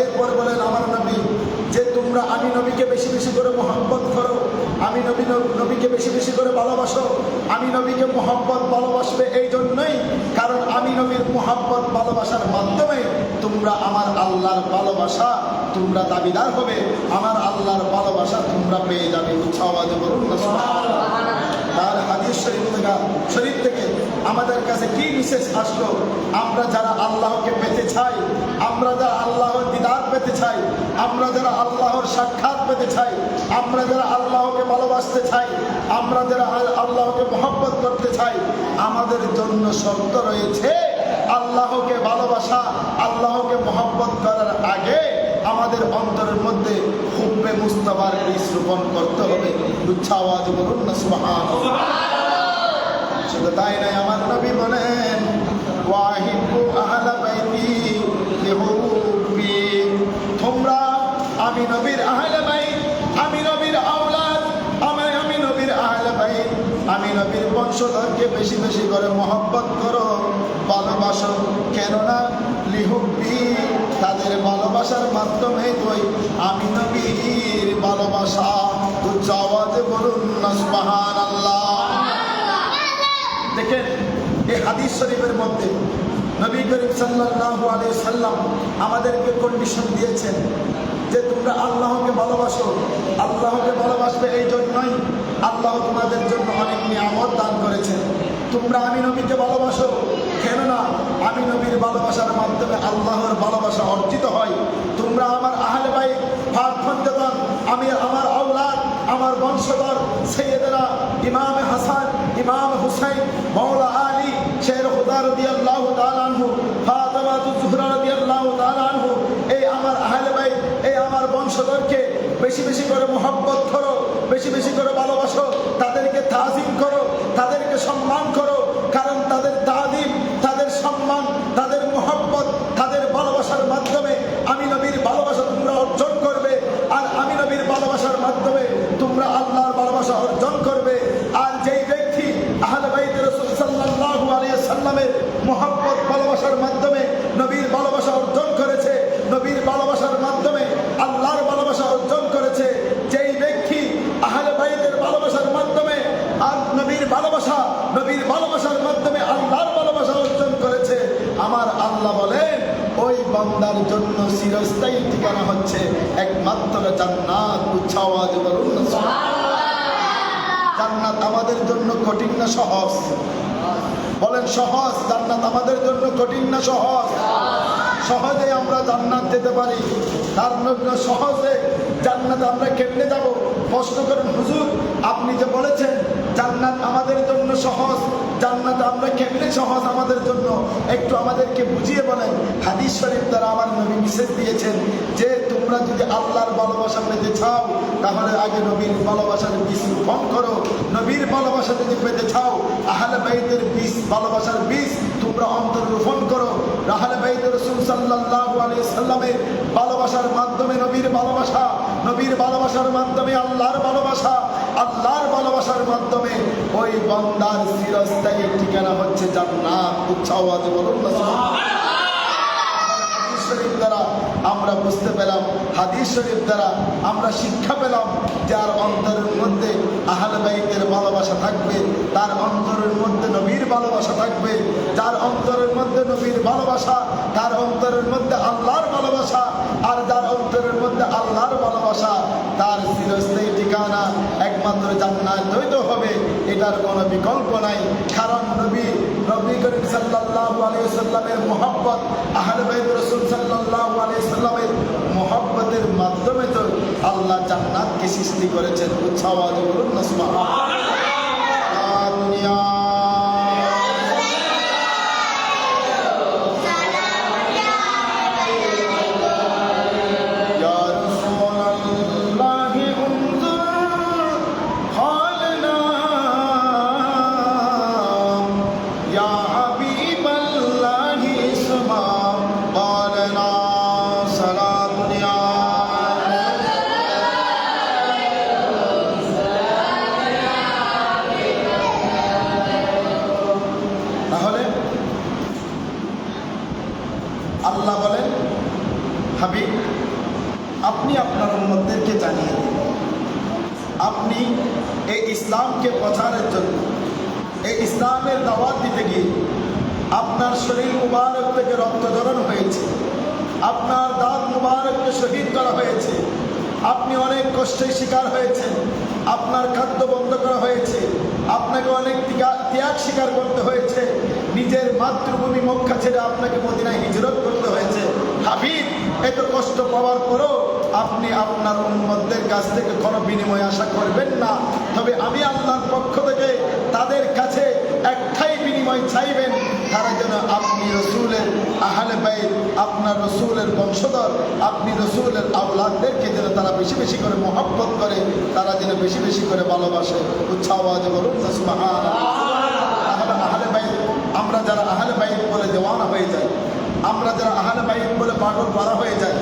এরপর বলেন আমার নবী যে তোমরা আমি নবীকে বেশি বেশি করে মহব্বত করো, আমি নবীকে বেশি বেশি করে ভালোবাসো। আমি নবীকে মহব্বত ভালোবাসবে এই জন্যই কারণ আমি নবীর মহব্বত ভালোবাসার মাধ্যমে তোমরা আমার আল্লাহর ভালোবাসা তোমরা দাবিদার হবে, আমার আল্লাহর ভালোবাসা তোমরা পেয়ে যাবে। উচ্ছ্বাসে বলুন না সুবহানাল্লাহ। তার হাদিস শরীফ থেকে আমাদের কাছে কি মেসেজ আসলো? আমরা যারা আল্লাহকে পেতে চাই, আমরা যারা আল্লাহর দিদার পেতে চাই, আমরা যারা আল্লাহর সাক্ষাৎ পেতে চাই, আমরা যারা আল্লাহকে ভালোবাসতে চাই, আমরা যারা আল্লাহকে মহব্বত করতে চাই, আমাদের জন্য শর্ত রয়েছে আল্লাহকে ভালোবাসা, আল্লাহকে মহব্বত করার আগে আমাদের অন্তরের মধ্যে হুব্বে মুস্তাফার বীজ রোপণ করতে হবে। উচ্চআওয়াজে বলুন না সুবহানাল্লাহ। শুধু তাই নয়, আমার নবী বলেন ওয়াহিবু আহলা বাইতি লিহুব্বি। তোমরা আমি নবীর আহলে বাইত, আমি নবীর আওলাদ, আমি নবীর আহলে বাইত, আমি নবীর বংশধরকে বেশি বেশি করে মহব্বত করো, ভালোবাসো। কেননা লিহুব্বি, তাদের ভালোবাসার মাধ্যমে তুই আমি নবীর ভালোবাসা। উচ্চ আওয়াজে বলুন না সুবহানাল্লাহ। দেখেন এই হাদিস শরীফের মধ্যে নবী করিম সাল্লাল্লাহু আলাইহি ওয়াসাল্লাম আমাদেরকে কন্ডিশন দিয়েছেন যে তোমরা আল্লাহকে ভালোবাসো, আল্লাহকে ভালোবাসবে এই জন্যই আল্লাহ তোমাদের জন্য অনেক নিয়ামত দান করেছেন। তোমরা আমি নবীকে ভালোবাসো, কেননা আমি নবীর ভালোবাসার মাধ্যমে আল্লাহর ভালোবাসা অর্জিত হয়। তোমরা আমার আহলে বাইত, ফারফন্দেগণ, আমি আমার আওলাদ, আমার বংশধর সৈয়দনা ইমাম হাসান, ইমাম হুসাইন, মাওলা আলী, শের খুদা রাদিয়াল্লাহু তাআলা আনহু, ফাতেমা যুহরা রাদিয়াল্লাহু তাআলা আনহু, এই আমার আহলে বাইত, এই আমার বংশধরকে বেশি বেশি করে মহব্বত করো, বেশি বেশি করে ভালোবাসো, তাদেরকে তাজিম করো, তাদেরকে সম্মান করো। কারণ তাদের তাজিম, তাদের সম্মান, তাদের মহব্বত, তাদের ভালোবাসার মাধ্যমে আমি নবীর ভালোবাসা তোমরা অর্জন করবে। আর আমি নবীর ভালোবাসার মাধ্যমে তোমরা আল্লাহর ভালোবাসা অর্জন করবে। আর যেই ব্যক্তি আহলে বাইত রাসূল সাল্লাল্লাহু আলাইহি ওয়াসাল্লামের মহব্বত ভালোবাসার মাধ্যমে নবীর ভালোবাসা অর্জন করেছে, নবীর ভালোবাসার মাধ্যমে আল্লাহর ভালোবাসা অর্জন করেছে, যেই ব্যক্তি আহলে বাইতের ভালোবাসার মাধ্যমে আর নবীর ভালোবাসার মাধ্যমে আল্লাহর ভালোবাসা অর্জন করেছে, আমার আল্লাহ বলেন ওই বান্দার জন্য চিরস্থায়ী ঠিকানা হচ্ছে একমাত্র জান্নাত। উচ্চআওয়াজে বলুন না সুবহানাল্লাহ। জান্নাত আমাদের জন্য কঠিন না সহজ? বলেন সহজ। জান্নাত আমাদের জন্য কঠিন না সহজ? সহজে আমরা জান্নাত যেতে পারি। তার জন্য সহজে জান্নাত আমরা কেমনে যাব? প্রশ্ন করেন হুজুর, আপনি যে বলেছেন জান্নাত আমাদের জন্য সহজ, জান্নাত আমরা কেমনে সহজ আমাদের জন্য, একটু আমাদেরকে বুঝিয়ে বলেন। হাদিস শরীফ দ্বারা আমার নবী মেসেজ দিয়েছেন যে তোমরা যদি আল্লাহর ভালোবাসা পেতে চাও তাহলে আগে নবীর ভালোবাসার বীজ রোপণ করো। নবীর ভালোবাসা যদি পেতে চাও আহলে বাইতের বীজ, ভালোবাসার বীজ তোমরা অন্তর রোপণ করো। আহলে বাইত রাসূল সাল্লাল্লাহু আলাইহি ওয়াসাল্লামের ভালোবাসার মাধ্যমে নবীর ভালোবাসা, নবীর ভালোবাসার মাধ্যমে আল্লাহর ভালোবাসা, আল্লাহর ভালোবাসার মাধ্যমে ওই বান্দার চিরস্থায়ী ঠিকানা হচ্ছে জান্নাত। উচ্চ আওয়াজে বলুন না সুবহানাল্লাহ। দ্বারা আমরা বুঝতে পেলাম, হাদিস শরীফ দ্বারা আমরা শিক্ষা পেলাম, যার অন্তরের মধ্যে আহলে বাইতের ভালোবাসা থাকবে, তার অন্তরের মধ্যে নবীর ভালোবাসা থাকবে। যার অন্তরের মধ্যে নবীর ভালোবাসা, তার অন্তরের মধ্যে আল্লাহর ভালোবাসা, আর যার অন্তরের মধ্যে আল্লাহর ভালোবাসা, তার চিরস্থায়ী ঠিকানা একমাত্র জান্নাত হবে, এটার কোনো বিকল্প নাই। কারণ নবী করিম সাল্লাল্লাহু আলাইহি ওয়াসাল্লামের মুহাব্বত, আহলে বাইত রাসূল সাল্লাল্লাহু আলাইহি ওয়াসাল্লামের মুহাব্বতের মাধ্যমে তো আল্লাহ জান্নাতকে সৃষ্টি করেছেন। উচ্চ আওয়াজে বলুন না সুবহানাল্লাহ। আল্লাহ বলেন, হাবিব আপনি আপনার উম্মতদেরকে জানিয়ে দিন, আপনি এই ইসলামকে প্রচারের জন্য, এই ইসলামের দাওয়াত দিতে গিয়ে আপনার শরীর মুবারক থেকে রক্তজরণ হয়েছে, আপনার দাঁত মুবারককে শহীদ করা হয়েছে, আপনি অনেক কষ্টের শিকার হয়েছেন, আপনার খাদ্য বন্ধ করা হয়েছে, আপনাকে অনেক ত্যাগ স্বীকার করতে হয়েছে, নিজের মাতৃভূমি মক্কা ছেড়ে আপনাকে মদিনায় হিজরত করতে হয়েছে। হাবিব এত কষ্ট পাওয়ার পরও আপনি আপনার উম্মতদের কাছ থেকে কোনো বিনিময় আশা করবেন না, তবে আমি আল্লাহর পক্ষ থেকে তাদের কাছে একটাই বিনিময় চাইবেন, তারা যেন আপনি রসুলের আহলে বাইত, আপনার রসুলের বংশধর, আপনি রসুলের আওলাদদেরকে যেন তারা বেশি বেশি করে মহব্বত করে, তারা যেন বেশি বেশি করে ভালোবাসে। উচ্চ আওয়াজে বলুন না সুবহানাল্লাহ। আহলে বাইত, আমরা যারা আহলে বাইত বলে দেওয়ানা হয়ে যায়, আমরা যারা আহলে বাইত বলে পাগল পারা হয়ে যায়,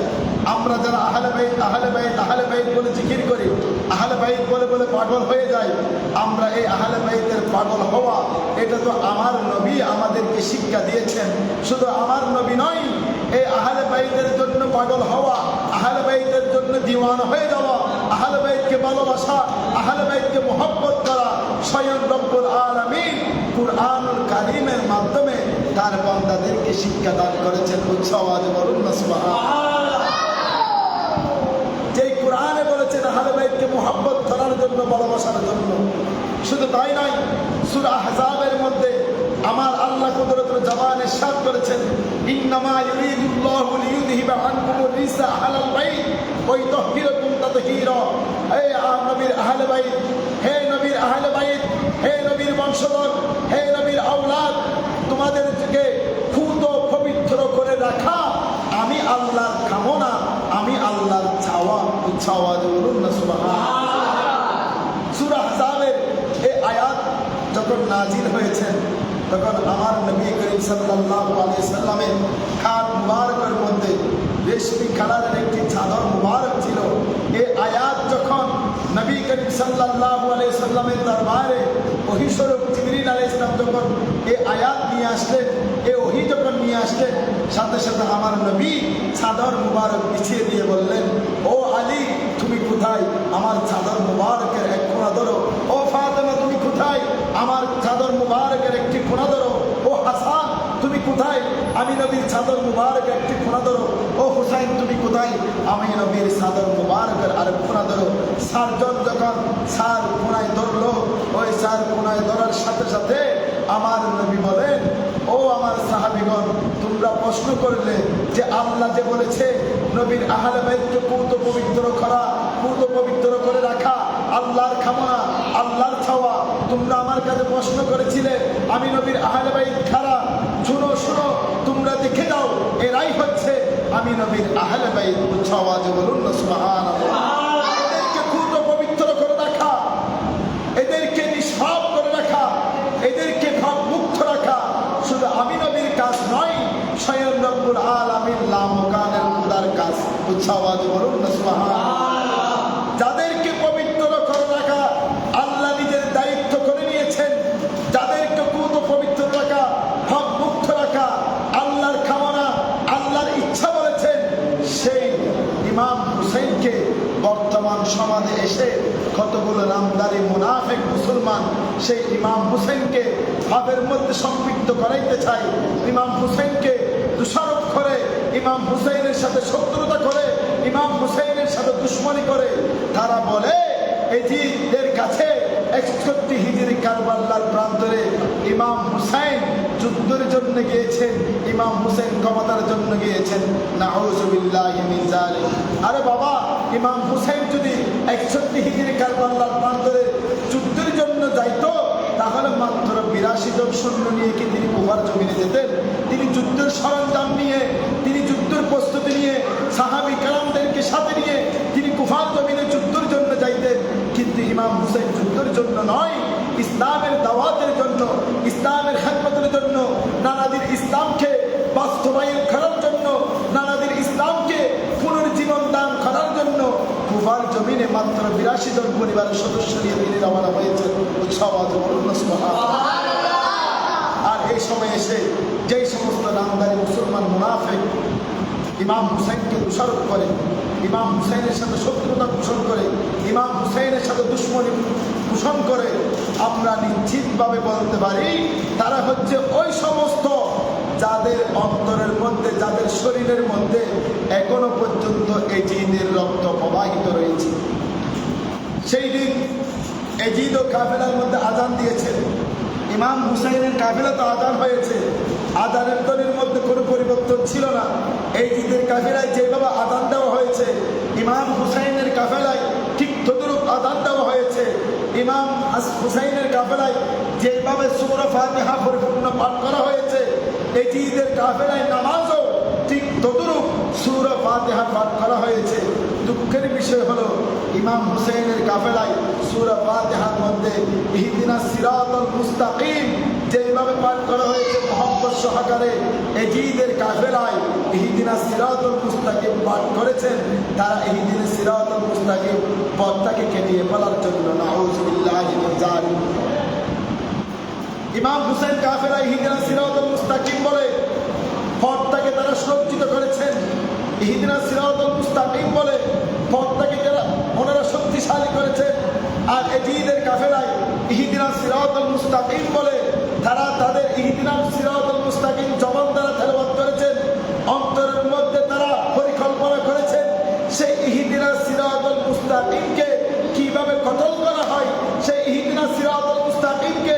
আমরা যারা আহলে বাইত আহলে বাইত আহলে বাইত বলে জিকির করি, আহলে বাইত বলে বলে পাগল হয়ে যায়, আমরা এই আহলে বাইতের পাগল হওয়া, এটা তো আমার নবী আমাদেরকে শিক্ষা দিয়েছেন। শুধু আমার নবী নয়, এই আহলে বাইতের জন্য পাগল হওয়া, আহলে বাইতের জন্য দিওয়ানা হয়ে যাওয়া, আহলে বাইতকে ভালোবাসা, আহলে বাইতকে মহব্বত করা, স্বয়ং রব্বুল আলামিন কুরআনুল কারীমের মাধ্যমে তার বান্দাদেরকে শিক্ষা দান করেছেন। উচ্চ আওয়াজে বলুন না সুবহানাল্লাহ। যেই কোরআনে বলেছেন আহলে বাইতকে মুহাব্বত করার জন্য, ভালোবাসার জন্য, শুধু তাই নয়, সূরা আহজাবের মধ্যে আমার আল্লাহ কুদরতের জবানে ইরশাদ করেছেন, ইন্নামা ইউরিদুল্লাহু লিইউযহিবা আনকুমুর রিজসা আহলাল বাইত ওয়া ইউতাহহিরাকুম তাতহীরা। হে নবীর আহলে বাইত, হে নবীর আহলে বাইত, হে নবীর বংশধর, হে নবীর আওলাদ, তোমাদেরকে খুদ পবিত্র করে রাখা আমি আল্লাহর কামনা, আমি আল্লাহর চাওয়া। উচ্চ আওয়াজে বলুন না সুবহানাল্লাহ। সূরা আহজাবের এই আয়াত যখন নাজিল হয়েছেন, তখন আমার নবী করিম সাল্লাল্লাহু আলাইহি সাল্লামের খাট মুবারকের মধ্যে রেশমি কালারের একটি চাদর মুবারক ছিল। এই আয়াত যখন নবী করিম সাল্লাল্লাহু আলাইহি সাল্লামের দরবারে ওহী স্বরূপ জিবরিল আলাইহিস সালাম যখন এই আয়াত নিয়ে আসলেন, এই ওহী যখন নিয়ে আসলেন, সাথে সাথে আমার নবী চাদর মুবারক বিছিয়ে দিয়ে বললেন, ও আলী তুমি কোথায়? আমার চাদর মুবারকের এক কোণা ধরো। ও ফাতেমা তুমি কোথায়? আমার চাদর মুবারকের একটি কোণা ধরো। ও হাসান তুমি কোথায়? আমি নবীর চাদর মুবারক একটি কোণা ধরো। ও হুসাইন তুমি কোথায়? আমি নবীর চাদর মুবারকের আরেক কোণা ধরো। চারজন যখন চার কোণায় ধরলো, ওই চার কোণায় ধরার সাথে সাথে আমার নবী বলেন, ও আমার সাহাবীগণ, তোমরা প্রশ্ন করলে যে আল্লাহ যে বলেছে নবীর আহলে বাইতকে পূত পবিত্র করা, পূত পবিত্র করে রাখা আল্লাহর কামনা, আল্লাহর চাওয়া, তোমরা আমার কাছে প্রশ্ন করেছিলে আমি নবীর আহলে বাইত খারা। শুনো শুনো, তোমরা দেখে যাও, এরাই হচ্ছে আমি নবীর আহলে বাইত। উচ্চ আওয়াজে বলুন না সুবহানাল্লাহ। এদেরকে পূত পবিত্র করে রাখা, এদেরকে নিষ্পাপ করে রাখা, এদেরকে ভাব মুক্ত রাখা শুধু আমি নবীর কাজ নয়, স্বয়ং রব্বুল আলামিন লামকানের খোদার কাজ। উচ্চ আওয়াজে বলুন না সুবহানাল্লাহ। যাদেরকে পবিত্র করে রাখা আল্লাহ নিজের দায়িত্ব করে নিয়েছেন, যাদেরকে পূত পবিত্র রাখা, ভাব মুক্ত রাখা, আল্লাহর কামনা, আল্লাহর ইচ্ছা বলেছেন, সেই বর্তমান সমাজে এসে কতগুলো নামদারি মুনাফিক মুসলমান সেই ইমাম হুসেনকে ভাবের মধ্যে সম্পৃক্ত করাইতে চায়, ইমাম হুসেনকে দোষারোপ করে, ইমাম হুসেনের সাথে শত্রুতা করে, ইমাম হুসেনের সাথে দুশ্মনী করে। তারা বলে এজিদের কাছে 61 হিজরি কারবালার প্রান্তরে ইমাম হুসাইন যুদ্ধের জন্য গিয়েছেন, ইমাম হুসেন ক্ষমতার জন্য গিয়েছেন। নাউযুবিল্লাহি মিন যালিক। আরে বাবা, ইমাম হুসাইন যদি 61 হিজরি কারবালার প্রান্তরে যুদ্ধের জন্য যাইতো তাহলে মাত্র 82 জন সৈন্য নিয়ে কি তিনি কুফার জমিনে যেতেন? তিনি যুদ্ধের সরঞ্জাম নিয়ে, তিনি যুদ্ধের প্রস্তুতি নিয়ে, সাহাবী কেরামদেরকে সাথে নিয়ে তিনি কুফার জমিনে যুদ্ধের জন্য যাইতেন। কিন্তু ইমাম হুসেন যুদ্ধের জন্য নয়, ইসলামের দাওয়াতের জন্য, ইসলামের খেদমতের জন্য, নানাদির ইসলামকে বাস্তবায়ন করার জন্য, নানাদির ইসলামকে পুনর্জীবন দান করার জন্য কুফার জমিনে মাত্র 82 জন পরিবারের সদস্য নিয়ে তিনি রওনা হয়েছেন। উৎসবাদ বলুন সুবহানাল্লাহ। আর এই সময় এসে যেই সমস্ত নামদারি মুসলমান মুনাফিক ইমাম হুসাইনকে দোষারোপ করে, ইমাম হুসাইনের সাথে শত্রুতা পোষণ করে, ইমাম হুসাইনের সাথে দুশ্মনী পোষণ করে, আমরা নিশ্চিতভাবে বলতে পারি তারা হচ্ছে ওই সমস্ত যাদের অন্তরের মধ্যে, যাদের শরীরের মধ্যে এখনো পর্যন্ত এজিদের রক্ত প্রবাহিত রয়েছে। সেই দিন এজিদ ও কাফেলার মধ্যে আজান দিয়েছে, ইমাম হুসাইনের কাফেলা তো আজান হয়েছে, আজানের ধ্বনির মধ্যে কোনো পরিবর্তন ছিল না। এই ঈদের কাফেলায় যেভাবে আজান দেওয়া হয়েছে, ইমাম হুসাইনের কাফেলায় ঠিক তদরূপ আজান দেওয়া হয়েছে। ইমাম হুসাইনের কাফেলায় যেভাবে সূরা ফাতিহা পরিপূর্ণ পাঠ করা হয়েছে, এই ঈদের কাফেলায় নামাজও ঠিক তদরূপ সূরা ফাতিহা পাঠ করা হয়েছে। দুঃখের বিষয় হলো ইমাম হুসাইনের কাফেলায় সূরা ফাতিহার মধ্যে ইহদিনাস সিরাতাল মুস্তাকিম যেভাবে পাঠ করা হয়েছে মুহাম্মদ সহকারে, এজিদের কাফেলায় ইহদিনাস সিরাতাল মুস্তাকিম পাঠ করেছেন। তারা ইহদিনাস সিরাতাল মুস্তাকিম পথটাকে কেটিয়ে ফেলার জন্য নাউযুবিল্লাহি মিন যালিক। ইমাম হুসাইন কাফেলায় ইহদিনাস সিরাতাল মুস্তাকিম বলে পথটাকে তারা সুরক্ষিত করেছেন, ইহদিনাস সিরাতাল মুস্তাকিম বলে পথটাকে ওনারা শক্তিশালী করেছেন। আর এজিদের কাফেলায় ইহদিনাস সিরাতাল মুস্তাকিম বলে তারা তাদের ইহদিনাস সিরাতাল মুস্তাকিম জবান দ্বারা তেলাওয়াত করেছেন, অন্তরের মধ্যে তারা পরিকল্পনা করেছেন সেই ইহদিনাস সিরাতাল মুস্তাকিমকে কিভাবে কতল করা হয়, সেই ইহদিনাস সিরাতাল মুস্তাকিমকে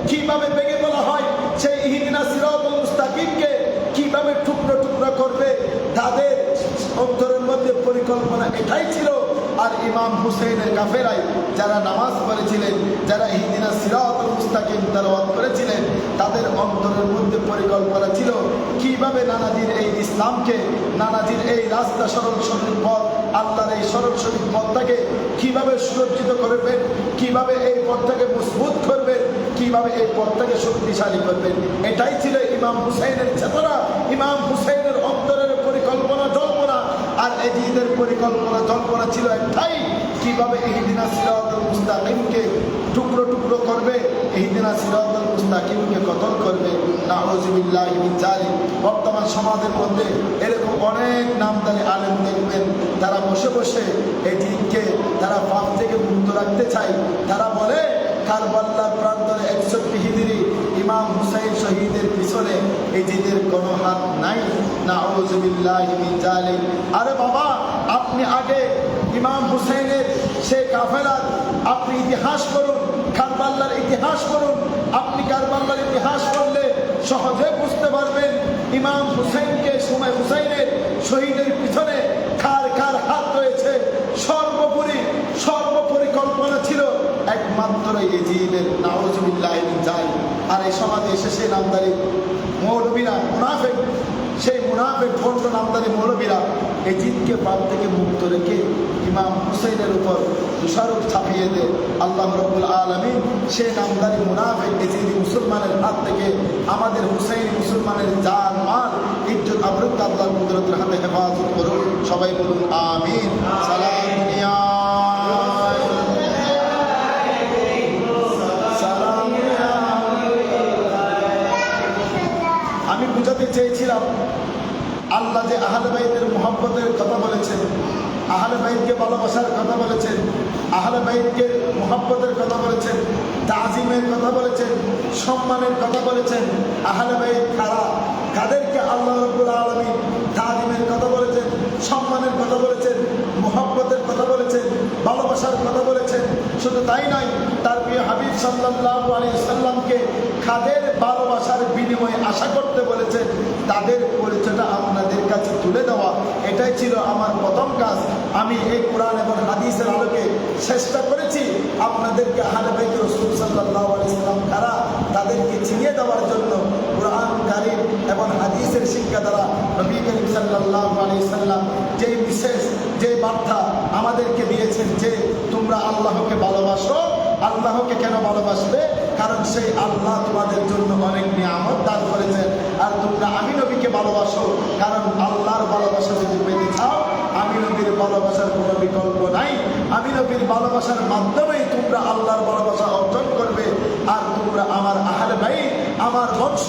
কিভাবে ভেঙে বলা হয়, সেই ইহদিনাস সিরাতাল মুস্তাকিমকে কিভাবে টুকরো টুকরো করবে, তাদের অন্তরের মধ্যে পরিকল্পনা এটাই ছিল। আর ইমাম হুসেনের কাফেলায় যারা নামাজ পড়েছিলেন, যারা ইহদিনাস সিরাতাল মুস্তাকিম তেলাওয়াত করেছিলেন, তাদের অন্তরের মধ্যে পরিকল্পনা ছিল কিভাবে নানাজির এই ইসলামকে, নানাজির এই রাস্তা সরল সঠিক পথ, আল্লাহর এই সরল সঠিক পথটাকে কিভাবে সুরক্ষিত করবেন, কিভাবে এই পথটাকে মজবুত করবেন, কিভাবে এই পথটাকে শক্তিশালী করবেন। এটাই ছিল ইমাম হুসাইনের চেতনা, ইমাম হুসাইনের অন্তরের পরিকল্পনা জল্পনা। আর এজিদের পরিকল্পনা জল্পনা ছিল একটাই, কিভাবে ইহদিনাস সিরাতাল মুস্তাকিমকে টুকরো টুকরো করবে, ইহদিনাস সিরাতাল মুস্তাকিমকে কতল করবে। নাউযুবিল্লাহি মিন যালিক। বর্তমান সমাজের মধ্যে এরকম অনেক নামদারি আলেম দেখবেন, তারা বসে বসে এজিদকে তারা পাপ থেকে মুক্ত রাখতে চায়। তারা বলে কারবালার প্রান্তরে 61 হিজরি ইমাম হুসাইন শহীদের পিছনে এজিদের কোনো হাত নাই। নাউযুবিল্লাহি মিন যালিক। আরে বাবা, আপনি আগে ইমাম হুসাইনের সেই কাফেলার আপনি ইতিহাস করুন, কারবালার ইতিহাস করুন। আপনি কারবালার ইতিহাস করলে সহজে বুঝতে পারবেন ইমাম হুসাইনকে, সময় হুসাইনের শহীদের পিছনে কার কার হাত রয়েছে। সর্বপরিকল্পনা ছিল একমাত্র এজিদের। নাউযুবিল্লাহি মিন যালিক। আর এই সমাজে এসে সেই নামদারি মৌলবীরা, মুনাফিক, সেই মুনাফিক ভণ্ড নামদারি মৌলবীরা এজিদকে পাপ থেকে মুক্ত রেখে ইমাম হুসাইনের উপর দোষারোপ ছাপিয়ে দেয়। আল্লাহ রাব্বুল আলামিন সেই নামদারি মুনাফিক এজিদি মুসলমানের হাত থেকে আমাদের হুসাইনি মুসলমানের জান মাল ইজ্জত আবরুত আল্লাহর কুদরতের হাতে হেফাজত করুন। সবাই বলুন আমিন। সালাম দুনিয়া বুঝাতে চেয়েছিলাম আল্লাহ যে আহলে বাইতের মুহাব্বতের কথা বলেছেন, আহলে বাইতকে ভালোবাসার কথা বলেছেন, আহলে বাইতকে মুহাব্বতের কথা বলেছেন, তাজিমের কথা বলেছেন, সম্মানের কথা বলেছেন। আহলে বাইত কারা? কাদেরকে আল্লাহ রাব্বুল আলামিন তাজিমের কথা বলেছেন, সম্মানের কথা বলেছেন, মুহাব্বতের কথা বলেছেন, ভালোবাসার কথা বলেছেন। শুধু তাই নয়, তার প্রিয় হাবিব সাল্লাল্লাহু আলাইহি সাল্লামকে কাদের ভালোবাসার বিনিময়ে আশা করতে বলেছেন, তাদের পরিচয়টা আপনাদের কাছে তুলে দেওয়া, এটাই ছিল আমার প্রথম কাজ। আমি এই কোরআন এবং হাদিসের আলোকে চেষ্টা করেছি আপনাদেরকে আহলে বাইত রাসূল সাল্লাল্লাহু আলাইহি সাল্লাম কারা তাদেরকে চিনিয়ে দেওয়ার জন্য। কোরআন কারীম এবং হাদিসের শিক্ষা দ্বারা নবী করিম সাল্লাল্লাহু আলাইহি সাল্লাম যে বিশেষ যে বার্তা আমাদেরকে দিয়েছেন যে তোমরা আল্লাহকে ভালোবাসো। আল্লাহকে কেন ভালোবাসবে? কারণ সেই আল্লাহ তোমাদের জন্য অনেক নিয়ামত দান করেছেন। আর তোমরা আমি নবীকে ভালোবাসো কারণ আল্লাহর ভালোবাসা যদি পেতে চাও, আমি নবীর ভালোবাসার কোনো বিকল্প নাই। আমি নবীর ভালোবাসার মাধ্যমেই তোমরা আল্লাহর ভালোবাসা অর্জন করবে। আর তোমরা আমার আহলে বাইত, আমার বংশ,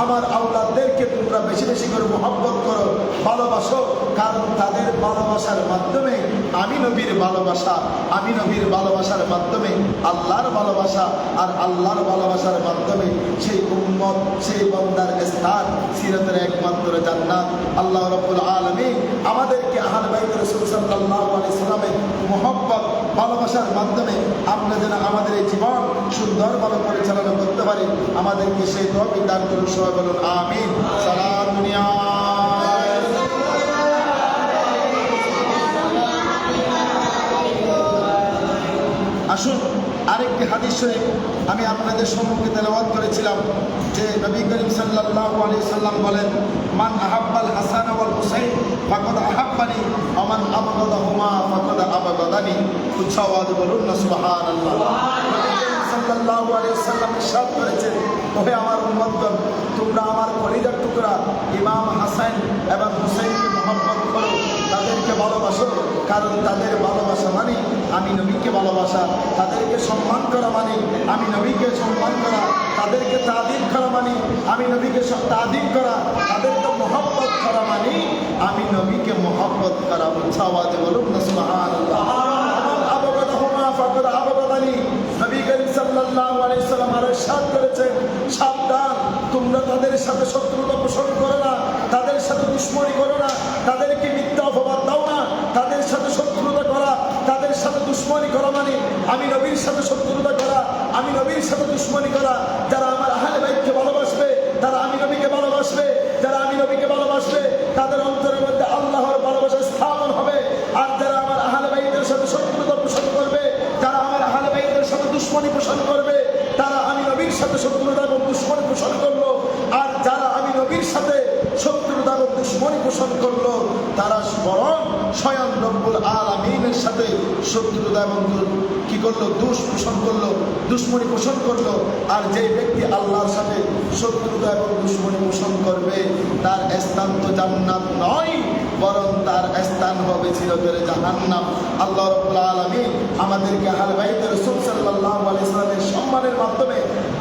আমার আওলাদদেরকে তোমরা বেশি বেশি করে মুহাব্বত করো, ভালোবাসো, কারণ তাদের ভালোবাসার মাধ্যমে আমি নবীর ভালোবাসা, আমি নবীর ভালোবাসার মাধ্যমে আল্লাহর ভালোবাসা, আর আল্লাহর ভালোবাসার মাধ্যমে সেই উম্মত, সেই বান্দার স্থান সিরাতের একমাত্র জান্নাত। আল্লাহ রাব্বুল আলামিন আমাদেরকে আহলে বাইত রাসূল সাল্লাল্লাহু আলাইহি সাল্লামের মুহাব্বত, ভালোবাসার মাধ্যমে আমরা যেন আমাদের এই জীবন সুন্দরভাবে পরিচালনা করতে পারি, আমাদেরকে সেই তৌফিক দান করুন। সবাই বলুন আমিন। সারা দুনিয়া আসুন আরেকটি হাদিস শরীফ আমি আপনাদের সম্মুখে তেলাওয়াত করেছিলাম যে নবী করিম সাল্লাল্লাহু আলাইহি সাল্লাম বলেন, মান আহাব্বাল হাসান ওয়াল হুসাইন ফাকাদ আহাব্বানি ওয়া মান আবগাদাহুমা ফাকাদ আবগাদানি। উচ্চাওয়াজ বলুন না সুবহানাল্লাহ। সাল্লাল্লাহু আলাইহি সাল্লাম ইরশাদ করেছেন, ওহে আমার উম্মতগণ, তোমরা আমার কলিজার টুকরা ইমাম হাসান এবং হুসাইনকে মুহাব্বত করো, তাদেরকে ভালোবাসো, কারণ তাদের ভালোবাসা মানে আমি নবীকে ভালোবাসা, তাদেরকে সম্মান করা মানে আমি নবীকে সম্মান করা, তাদেরকে তাদিম করা মানে আমি নবীকে তাদিম করা, তাদেরকে মুহাব্বত করা মানে আমি নবীকে মুহাব্বত করা। উচ্চ আওয়াজে বলুন না সুবহানাল্লাহ। আবগাদাহুমা ফাকাদ আবগাদানি। নবী করিম সাল্লাল্লাহু আলাইহি সাল্লাম ইরশাদ করেছেন, সাবধান, তোমরা তাদের সাথে শত্রুতা পোষণ করো না, তাদের সাথে দুশমনি করো না, তাদেরকে মিথ্যা অপবাদ দাও না। তাদের সাথে শত্রুতা করা, তাদের সাথে দুশমনি করা মানে আমি নবীর সাথে শত্রুতা করা, আমি নবীর সাথে দুশমনি করা। যারা আমার আহলে বাইতকে ভালোবাসবে, তারা আমি নবীকে ভালোবাসবে, যারা আমি নবীকে ভালোবাসবে তাদের অন্তরের মধ্যে আল্লাহর ভালোবাসা স্থাপন হবে। আর যারা আমার আহলে বাইতের সাথে শত্রুতা পোষণ করবে, যারা আমার আহলে বাইতের সাথে দুশমনি পোষণ করবে, তারা আমি নবীর সাথে শত্রুতা এবং দুশমনি পোষণ করলো। আর যারা আমি নবীর সাথে শত্রুতা এবং দুশমনি পোষণ করলো, তারা বরং স্বয়ং রব্বুল আলামিনের সাথে শত্রুতা এবং কি করলো? দুষ পোষণ করলো, দুশমনি পোষণ করলো। আর যে ব্যক্তি আল্লাহর সাথে শত্রুতা এবং দুশমনি পোষণ করবে, তার স্থান তো জান্নাত নয়, বরং তার স্থান হবে চিরতরে জাহান্নাম। আল্লাহ রাব্বুল আলামিন আমাদেরকে আহলে বাইত রাসূল সাল্লাল্লাহু আলাইহি সাল্লামের সম্মানের মাধ্যমে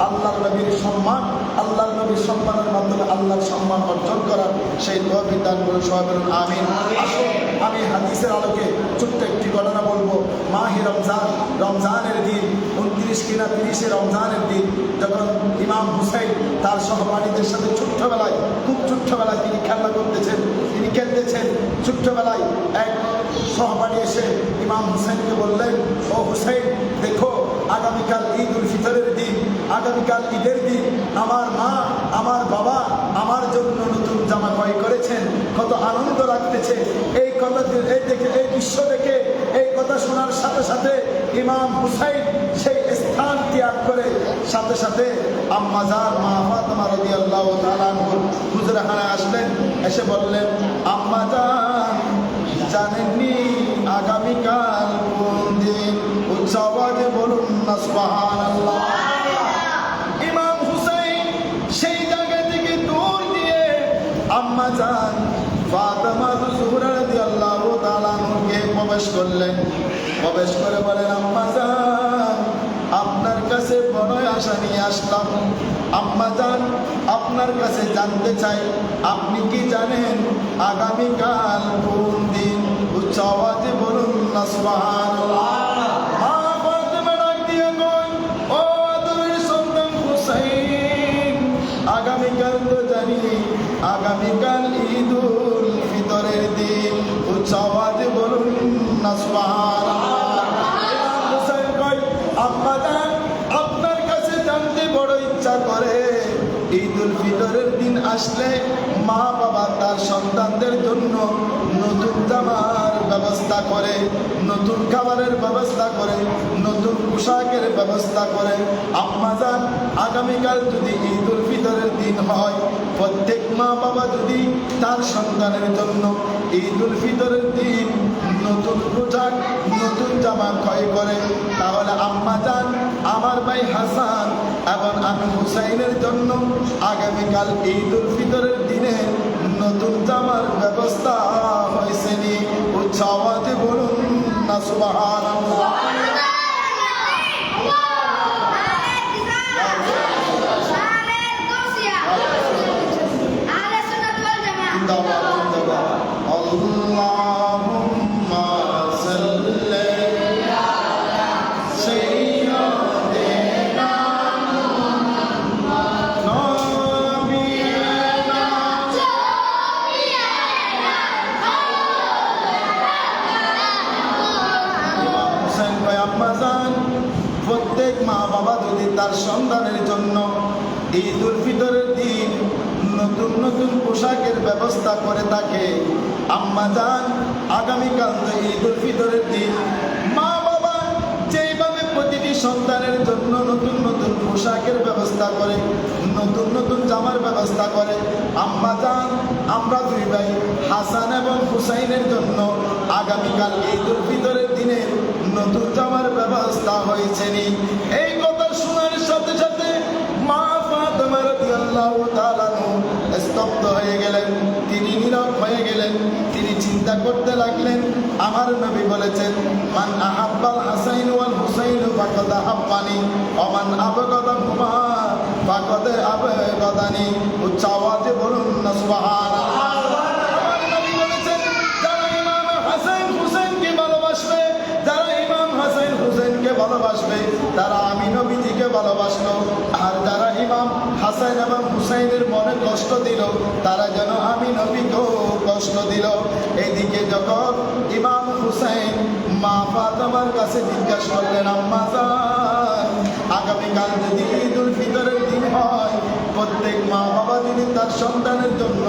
আল্লাহর নবীর সম্মান, আল্লাহর নবীর সম্মানের মাধ্যমে আল্লাহর সম্মান অর্জন করার সেই তৌফিক দান করুন। সবাই বলুন আমিন। আসুন আমি হাদিসের আলোকে ছোট্ট একটি ঘটনা বলবো। মাহে রমজান, রমজানের দিন 29 কিনা 30 রমজানের দিন, যখন ইমাম হুসাইন তার সহপাঠীদের সাথে ছোট্টবেলায়, খুব ছোট্টবেলায় তিনি খেলা করতেছেন, তিনি খেলতেছেন। ছোট্টবেলায় এক সহপাঠী এসে ইমাম হুসাইনকে বললেন, ও হুসাইন, দেখো আগামীকাল ঈদ উল ফিতরের দিন, আগামীকাল ঈদের দিন আমার মা, আমার বাবা আমার জন্য নতুন জামা ক্রয় করেছেন, কত আনন্দ লাগতেছে। এই কথা দেখে, এই দৃশ্য দেখে, এই কথা শোনার সাথে সাথে ইমাম হুসাইন সেই স্থান ত্যাগ করে সাথে সাথে আম্মাজান মা ফাতেমা রাদিয়াল্লাহু তাআলা আনহুর হুজরাখানায় আসলেন। এসে বললেন, আম্মাজান, জানেননি আগামীকাল কোন দিন? উচ্চ আওয়াজে বলুন না সুবহানাল্লাহ। ইমাম হুসাইন সেই জায়গা থেকে দৌড় দিয়ে আম্মাজান ফাতেমা জোহরা রাদিয়াল্লাহু তাআলা আনহাকে প্রবেশ করলেন। প্রবেশ করে বলেন, আম্মাজান, আপনার কাছে বড়ই আশা নিয়ে আসলাম। আম্মাজান, আপনার কাছে জানতে চাই, আপনি কি জানেন আগামীকাল কোন দিন? উচ্চ আওয়াজে বলুন না সুবহানাল্লাহ। মা ফাতেমা ডাক দিয়ে কয়, ও আদরের সন্তান হুসাইন, আগামীকাল তো জানি আগামীকাল ঈদুল ফিতরের দিন। উচ্চ আওয়াজে বলুন না সুবহানাল্লাহ। হুসাইন কয়, আব্বা জান, আপনার কাছে জানতে বড় ইচ্ছা করে, ঈদুল ফিতরের দিন আসলে মা বাবা তার সন্তানদের জন্য নতুন জামার ব্যবস্থা করে, নতুন খাবারের ব্যবস্থা করে, নতুন পোশাকের ব্যবস্থা করে। আম্মা জান, আগামীকাল যদি ঈদুল ফিতরের দিন হয়, প্রত্যেক মা বাবা যদি তার সন্তানের জন্য ঈদুল ফিতরের দিন নতুন পোশাক নতুন জামা ক্রয় করে, তাহলে আম্মা জান, আমার ভাই হাসান এবং আমি হুসাইনের জন্য আগামীকাল ঈদুল ফিতরের দিনে নতুন জামার ব্যবস্থা হয়েছে নি? উচ্চ আওয়াজে বলুন না সুবহানাল্লাহ। আল্লাহুম্মা সাল্লি সাইয়্যিদিনা নবিয়িনা। ইমাম হোসেন ভাই, আম্মা জান, প্রত্যেক মা বাবা যদি তার সন্তানের জন্য ঈদুল ফিতরের দিন নতুন নতুন পোশাকের ব্যবস্থা করে থাকে, আম্মা জান, আগামীকাল তো ঈদুল ফিতরের দিন, মা বাবা যেইভাবে প্রতিটি সন্তানের জন্য নতুন নতুন পোশাকের ব্যবস্থা করে, নতুন নতুন জামার ব্যবস্থা করে, আম্মা জান, আমরা দুই ভাই হাসান এবং হুসাইনের জন্য আগামীকাল ঈদুল ফিতরের দিনে নতুন জামার ব্যবস্থা হয়েছে নি? এই কথা শোনার সাথে সাথে মা ফাতেমা রাদিয়াল্লাহু তাআলা স্তব্ধ হয়ে গেলেন, তিনি নীরব হয়ে গেলেন। তিনি চিন্তা করতে লাগলেন, আমার নবী বলেছেন, মান আহাব্বাল হাসাইন ওয়াল হুসাইন ফাকাদ আহাব্বানি ওয়া মান আবগাদাহুমা ফাকাদ আবগাদানি। উচ্চ আওয়াজে বলুন না সুবহানাল্লাহ। আমার নবী বলেছেন, যারা ইমাম হাসান হুসাইনকে ভালোবাসবে, যারা ইমাম হাসান হুসাইনকে ভালোবাসবে, তারা আমি নবীজিকে ভালোবাসলো। আর যারা ইমাম হাসান এবং হুসাইনের মনে কষ্ট দিল, তারা যেন আমি নবীকেও কষ্ট দিল। এদিকে যখন ইমাম হুসাইন মা ফাতেমার কাছে জিজ্ঞাসা করলেন, আম্মা জান, আগামীকাল যদি ঈদুল ফিতরের দিন হয়, প্রত্যেক মা বাবা যদি তার সন্তানের জন্য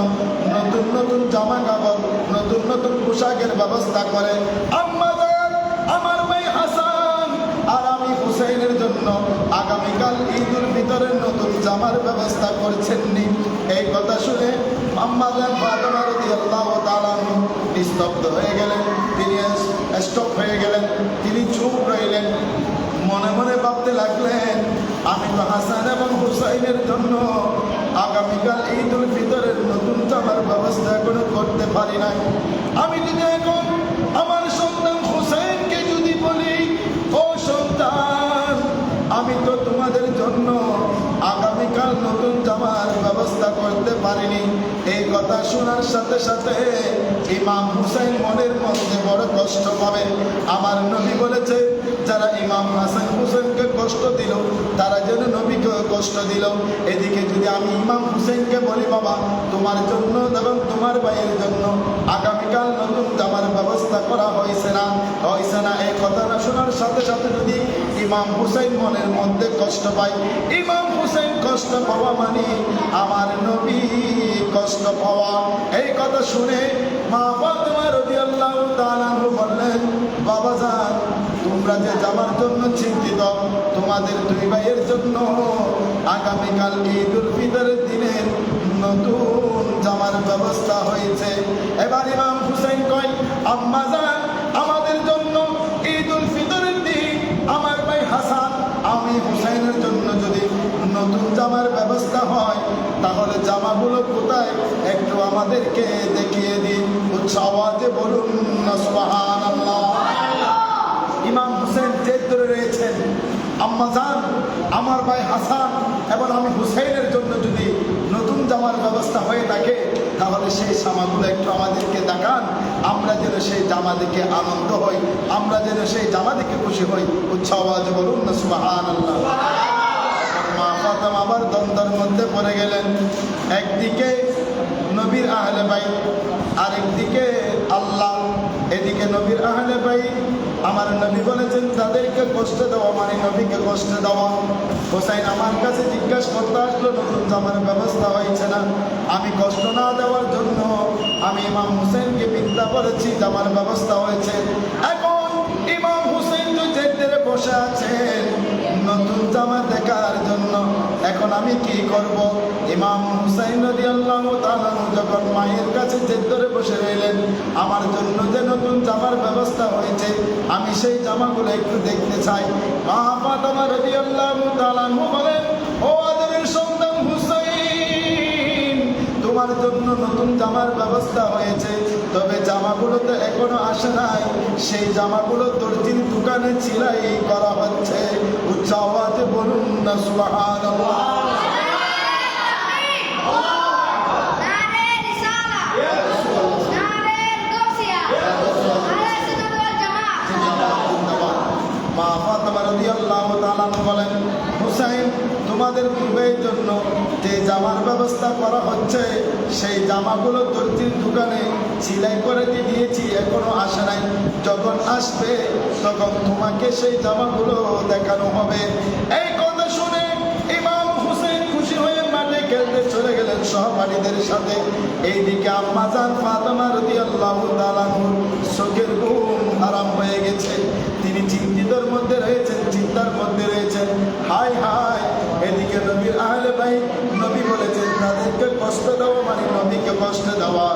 নতুন নতুন জামা কাপড় নতুন নতুন পোশাকের ব্যবস্থা করে, আম্মা জান, আমার ভাই হাসান আর আমি হুসাইনের জন্য আগামীকাল ঈদুল ফিতরের নতুন জামার ব্যবস্থা করছেননি? এই কথা শুনে আম্মা জান ফাতেমা রাদিয়াল্লাহু তাআলা স্তব্ধ হয়ে গেলেন, তিনি স্টপ হয়ে গেলেন, তিনি চুপ রইলেন। মনে মনে ভাবতে লাগলেন, আমি তো হাসান এবং হুসাইনের জন্য আগামীকাল ঈদুল ফিতরের নতুন জামার ব্যবস্থা এখনো করতে পারি নাই। আমি যদি এখন আমার সন্তান হুসাইনকে যদি বলি, ও সন্তান, আমি তো তোমাদের জন্য আগামীকাল নতুন জামার ব্যবস্থা করতে পারিনি, এই কথা শোনার সাথে সাথে ইমাম হুসাইন মনের মধ্যে বড় কষ্ট পাবে। আমার নবী বলেছে, যারা ইমাম হাসান হুসাইনকে কষ্ট দিল, তারা যেন নবীকে কষ্ট দিল। এদিকে যদি আমি ইমাম হুসাইনকে বলি, বাবা, তোমার জন্য এবং তোমার ভাইয়ের জন্য আগামীকাল নতুন জামার ব্যবস্থা করা হয়েছে না, এই কথাটা শোনার সাথে সাথে যদি ইমাম হুসাইন মনের মধ্যে কষ্ট পায়, ইমাম হুসাইন কষ্ট পাওয়া মানে আমার নবী কষ্ট পাওয়া। এই কথা শুনে মা ফাতেমা রাদিয়াল্লাহু তাআলা বললেন, বাবা জান, তোমরা যে জামার জন্য চিন্তিত, তোমাদের দুই ভাইয়ের জন্য আগামীকাল ঈদুল ফিতরের দিনে নতুন জামার ব্যবস্থা হয়েছে। এবার ইমাম হুসাইন কয়, আম্মা জান, আমাদের জন্য ঈদুল ফিতরের দিন আমার ভাই হাসান আমি হুসাইনের জন্য যদি নতুন জামার ব্যবস্থা হয়, তাহলে জামাগুলো কোথায় একটু আমাদেরকে দেখিয়ে দিন। উচ্চ আওয়াজে বলুন না সুবহানাল্লাহ। ইমাম হুসেন জেদ ধরে রয়েছেন, আম্মা জান, আমার ভাই হাসান এবং আমি হুসাইনের জন্য যদি নতুন জামার ব্যবস্থা হয়ে থাকে, তাহলে সেই জামাগুলো একটু আমাদেরকে দেখান, আমরা যেন সেই জামা দেখে আনন্দ হই, আমরা যেন সেই জামা দেখে খুশি হই। উচ্চ আওয়াজে বলুন না সুবহানাল্লাহ। মা ফাতেমা আবার দ্বন্দ্বের মধ্যে পড়ে গেলেন। একদিকে নবীর আহলে বাইত, আরেকদিকে আল্লাহ। এদিকে নবীর আহলে বাইত, আমার নবী বলেছেন তাদেরকে কষ্ট দেওয়া মানে নবীকে কষ্ট দেওয়া। হোসাইন আমার কাছে জিজ্ঞাসা করতে আসলো, নতুন জামার ব্যবস্থা হয়েছে না? আমি কষ্ট না দেওয়ার জন্য আমি ইমাম হুসেনকে মিথ্যা বলেছি, জামার ব্যবস্থা হয়েছে। এখন ইমাম হুসেন তো জেদ্দের বসে আছেন নতুন জামা দেখার জন্য। এখন আমি কি করব? ইমাম হুসাইন রাদিয়াল্লাহু তাআলা যখন মায়ের কাছে জেদ্দরে বসে রইলেন, আমার জন্য যে নতুন জামার ব্যবস্থা হয়েছে, আমি সেই জামাগুলো একটু দেখতে চাই। মা ফাতেমা রাদিয়াল্লাহু তাআলা বলেন, ও আদরের সন্তান হুসাইন, তোমার জন্য নতুন জামার ব্যবস্থা হয়েছে, তবে জামাগুলো তো এখনো আসে নাই। সেই জামাগুলো দর্জির দোকানে সেলাই করা হচ্ছে। উচ্চ আওয়াজে বলুন না সুবহানাল্লাহ। মা ফাতেমা রাদিয়াল্লাহু তাআলা বলেন, হুসাইন, তোমাদের পূর্বের জন্য যে জামার ব্যবস্থা করা হচ্ছে, সেই জামাগুলো দর্জির দোকানে সেলাই করে দিয়েছি, এখনো আসে নাই। যখন আসবে তখন তোমাকে সেই জামাগুলো দেখানো হবে। এই কথা শুনে ইমাম হুসেন খুশি হয়ে মাঠে খেলতে চলে গেলেন সহপাঠীদের সাথে। এইদিকে আম্মা জান ফাতেমা রাদিয়াল্লাহু তাআলা চোখের ঘুম হারাম হয়ে গেছে। তিনি চিন্তিতর মধ্যে রয়েছেন, চিন্তার মধ্যে রয়েছেন। হায় হায়, এদিকে নবীর আহলে বাইত, নবী বলেছেন তাদেরকে কষ্ট দেওয়া মানে নবীকে কষ্ট দেওয়া,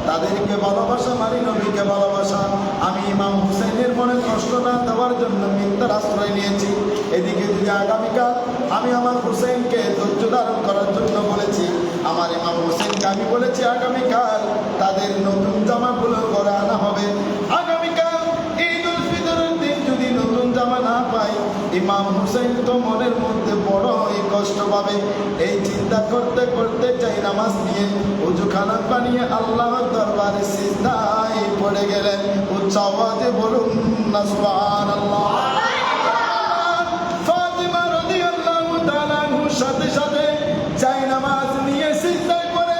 তাদেরকে ভালোবাসা মানে নবীকে ভালোবাসা। আমি ইমাম হুসাইনের মনে কষ্ট না দেওয়ার জন্য মিথ্যার আশ্রয় নিয়েছি। এদিকে যদি আগামীকাল আমি আমার হুসাইনকে ধৈর্য ধারণ করার জন্য বলেছি, আমার ইমাম হুসাইনকে আমি বলেছি আগামীকাল তাদের নতুন জামাগুলো করে আনা হবে। আগামীকাল ঈদ উল ফিতরের দিন যদি নতুন জামা না পাই, ইমাম হুসাইন তো মনের মধ্যে বড়ই কষ্ট পাবে। এই চিন্তা করতে করতে চাই নামাজ নিয়ে উযু খানা বানিয়ে আল্লাহর দরবারে সিজদায় পড়ে গেলেন। উচ্চ আওয়াজে বলুন না সুবহানাল্লাহ। ফাতিমা রাদিয়াল্লাহু তাআলা সাথে সাথে চাই নামাজ নিয়ে সিজদায় পড়ে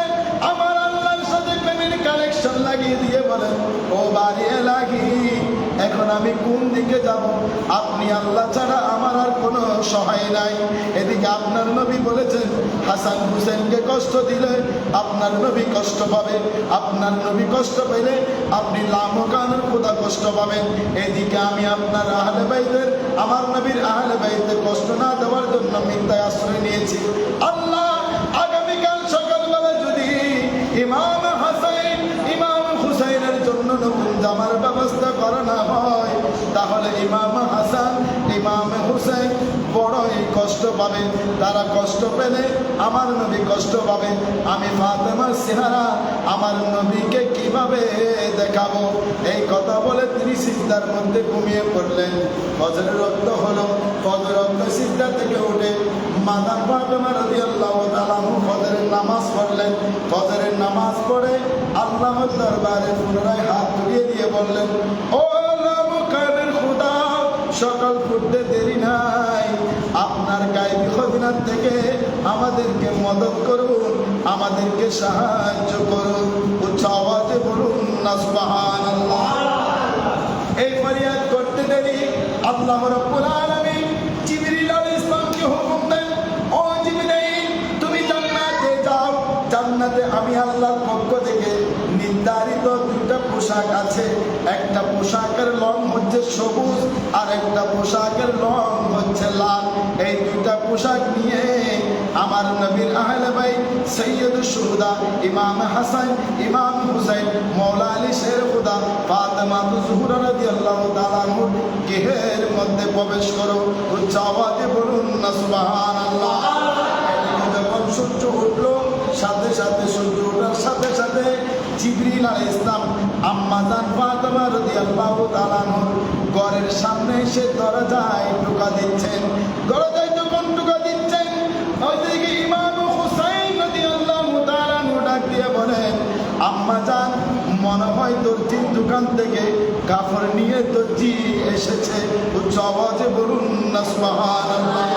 আমার আল্লাহর সাথে প্রেমের কানেকশন লাগিয়ে দিয়ে বলেন, ও বাড়িয়ে লাগি, এখন আমি কোন দিকে যাব? আপনি আল্লাহ ছাড়া আমার আর কোনো সহায় নাই। এদিকে আপনার নবী বলেছেন, হাসান হুসেনকে কষ্ট দিলে আপনার নবী কষ্ট পাবে, আপনার নবী কষ্ট পেলে আপনি লামকানের খোদা কষ্ট পাবেন। এদিকে আমি আপনার আহলে বাইতের, আমার নবীর আহলে বাইতের কষ্ট না দেওয়ার জন্য মিথ্যায় আশ্রয় নিয়েছি। আল্লাহ আগামীকাল সকালবেলা যদি ইমাম হাসান, ইমাম হুসাইনের জন্য নতুন জামার ব্যবস্থা করা না হয়, তাহলে ইমাম হাসান, ইমাম হুসাইন বড়ই কষ্ট পাবে। তারা কষ্ট পেলে আমার নবী কষ্ট পাবে। আমি ফাতেমার চেহারা আমার নবীকে কিভাবে দেখাবো? এই কথা বলে তিনি সিজদার মধ্যে ঘুমিয়ে পড়লেন। ফজরের রক্ত হলো, ফজর রক্ত সিজদা থেকে উঠে মাতা ফাতেমা রাদিয়াল্লাহু তাআলা ফজরের নামাজ পড়লেন। ফজরের নামাজ পড়ে আল্লাহর দরবারে পুনরায় হাত তুলিয়ে দিয়ে বললেন, ও আল্লাহ মুকামের খোদা, সকাল ফুটতে দেরি নাই, আপনার গায়েবী খজানা থেকে আমাদেরকে মদত করুন, আমাদেরকে সাহায্য করুন। উচ্চ আওয়াজে বলুন না সুবহানাল্লাহ। এই ফরিয়াদ করতে দেরি আল্লাহ রাব্বুল আলামিন জিবরিল আলাইহিস সালামকে হুকুম দেন, ও জিবরিল, তুমি জান্নাতে যাও। জান্নাতে আমি আল্লাহর পক্ষ থেকে নির্ধারিত দুটো পোশাক আছে। একটা পোশাকের রং হচ্ছে সবুজ, আর একটা পোশাকের রং হচ্ছে লাল। এই দুইটা পোশাক নিয়ে আমার নবীর আহলে বাইত সৈয়দুশ শুহাদা ইমাম হাসান, ইমাম হুসাইন, মাওলা আলী শের খুদা ফাতেমা জোহরা রাদিয়াল্লাহু তাআলা আনহু গৃহের মধ্যে প্রবেশ করো। উচ্চ আওয়াজে বলুন না সুবহানাল্লাহ। যখন সূর্য উঠলো সাথে সাথে সূর্য ওঠার সাথে সাথে জিবরিল আলাইহিস সালাম আম্মা জান ফাতেমা রাদিয়াল্লাহু তাআলা আনহার ঘরের সামনে এসে দরজায় টোকা দিচ্ছেন। দরজায় যখন টোকা দিচ্ছেন, ওইদিকে ইমাম হুসাইন রাদিয়াল্লাহু তাআলা আনহু ডাক দিয়ে বলেন, আম্মা জান, মনে হয় দর্জির দোকান থেকে কাপড় নিয়ে দর্জি এসেছে। উচ্চ আওয়াজে বলুন না সুবহানাল্লাহ।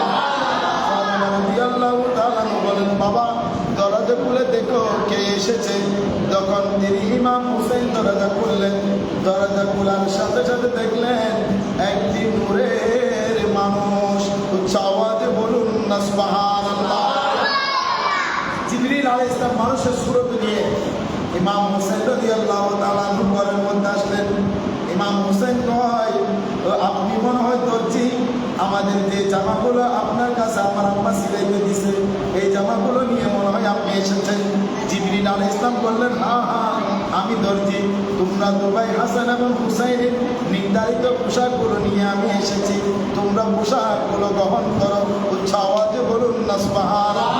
ফাতেমা রাদিয়াল্লাহু তাআলা আনহা বলেন, বাবা দরজা খুলে দেখো কে এসেছে। তখন তিনি ইমাম হুসাইন দরজা খুললেন। দরজা খোলার সাথে সাথে দেখলেন একটি নূরের মানুষ। উচ্চ আওয়াজে বলুন না সুবহানাল্লাহ। জিবরিল আলাইহিস সালাম মানুষের সুরত নিয়ে ইমাম হুসাইন রাদিয়াল্লাহু তাআলা আনহু ঘরের মধ্যে আসলেন। ইমাম হুসাইন কয়, আপনি মনে হয় দর্জি, আমাদের যে জামাগুলো আপনার কাছে আমার আম্মা সিলাইতে দিছে, এই জামাগুলো নিয়ে মনে হয় আপনি এসেছেন। জিবরিল আলাইহিস সালাম বললেন, হ্যাঁ আমি দর্জি, তোমরা দুবাই হাসান এবং হুসাইনের নির্ধারিত পোশাকগুলো নিয়ে আমি এসেছি, তোমরা পোশাকগুলো গ্রহণ করো। উচ্চ আওয়াজে বলুন না সুবহানাল্লাহ।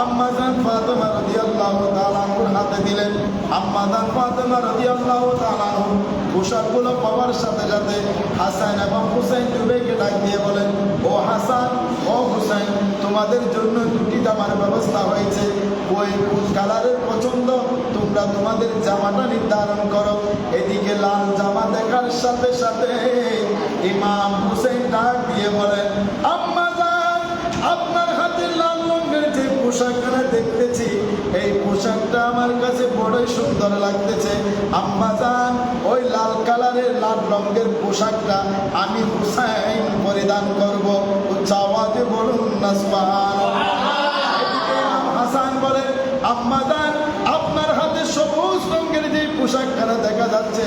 আম্মা জান ফাতেমা রাদিয়াল্লাহু তাআলা আনহার হাতে দিলেন। আম্মা জান ফাতেমা রাদিয়াল্লাহু তাআলা আনহা পোশাকগুলো পাওয়ার সাথে সাথে হাসান এবং হুসাইন দুইকে ডাক দিয়ে বলেন, ও হাসান, ও হুসাইন, তোমাদের জন্য দুটি জামার ব্যবস্থা হয়েছে। ওই কালারের পছন্দ তোমরা তোমাদের জামাটা নির্ধারণ করো। এদিকে লাল জামা দেখার সাথে সাথে ইমাম হুসাইন ডাক দিয়ে বলেন, আম্মা জান, আপনার হাতে লাল রঙের যে পোশাকটা দেখতেছি, এই পোশাকটা আমার কাছে বড়ই সুন্দর লাগতেছে। আম্মা জান, ওই লাল কালারের লাল রঙের পোশাকটা আমি হুসাইন পরিধান করব। উচ্চ আওয়াজে বলুন না সুবহানাল্লাহ। হাসান বলে, আম্মা জান, আপনার হাতে সবুজ রঙের যে পোশাকখানা দেখা যাচ্ছে,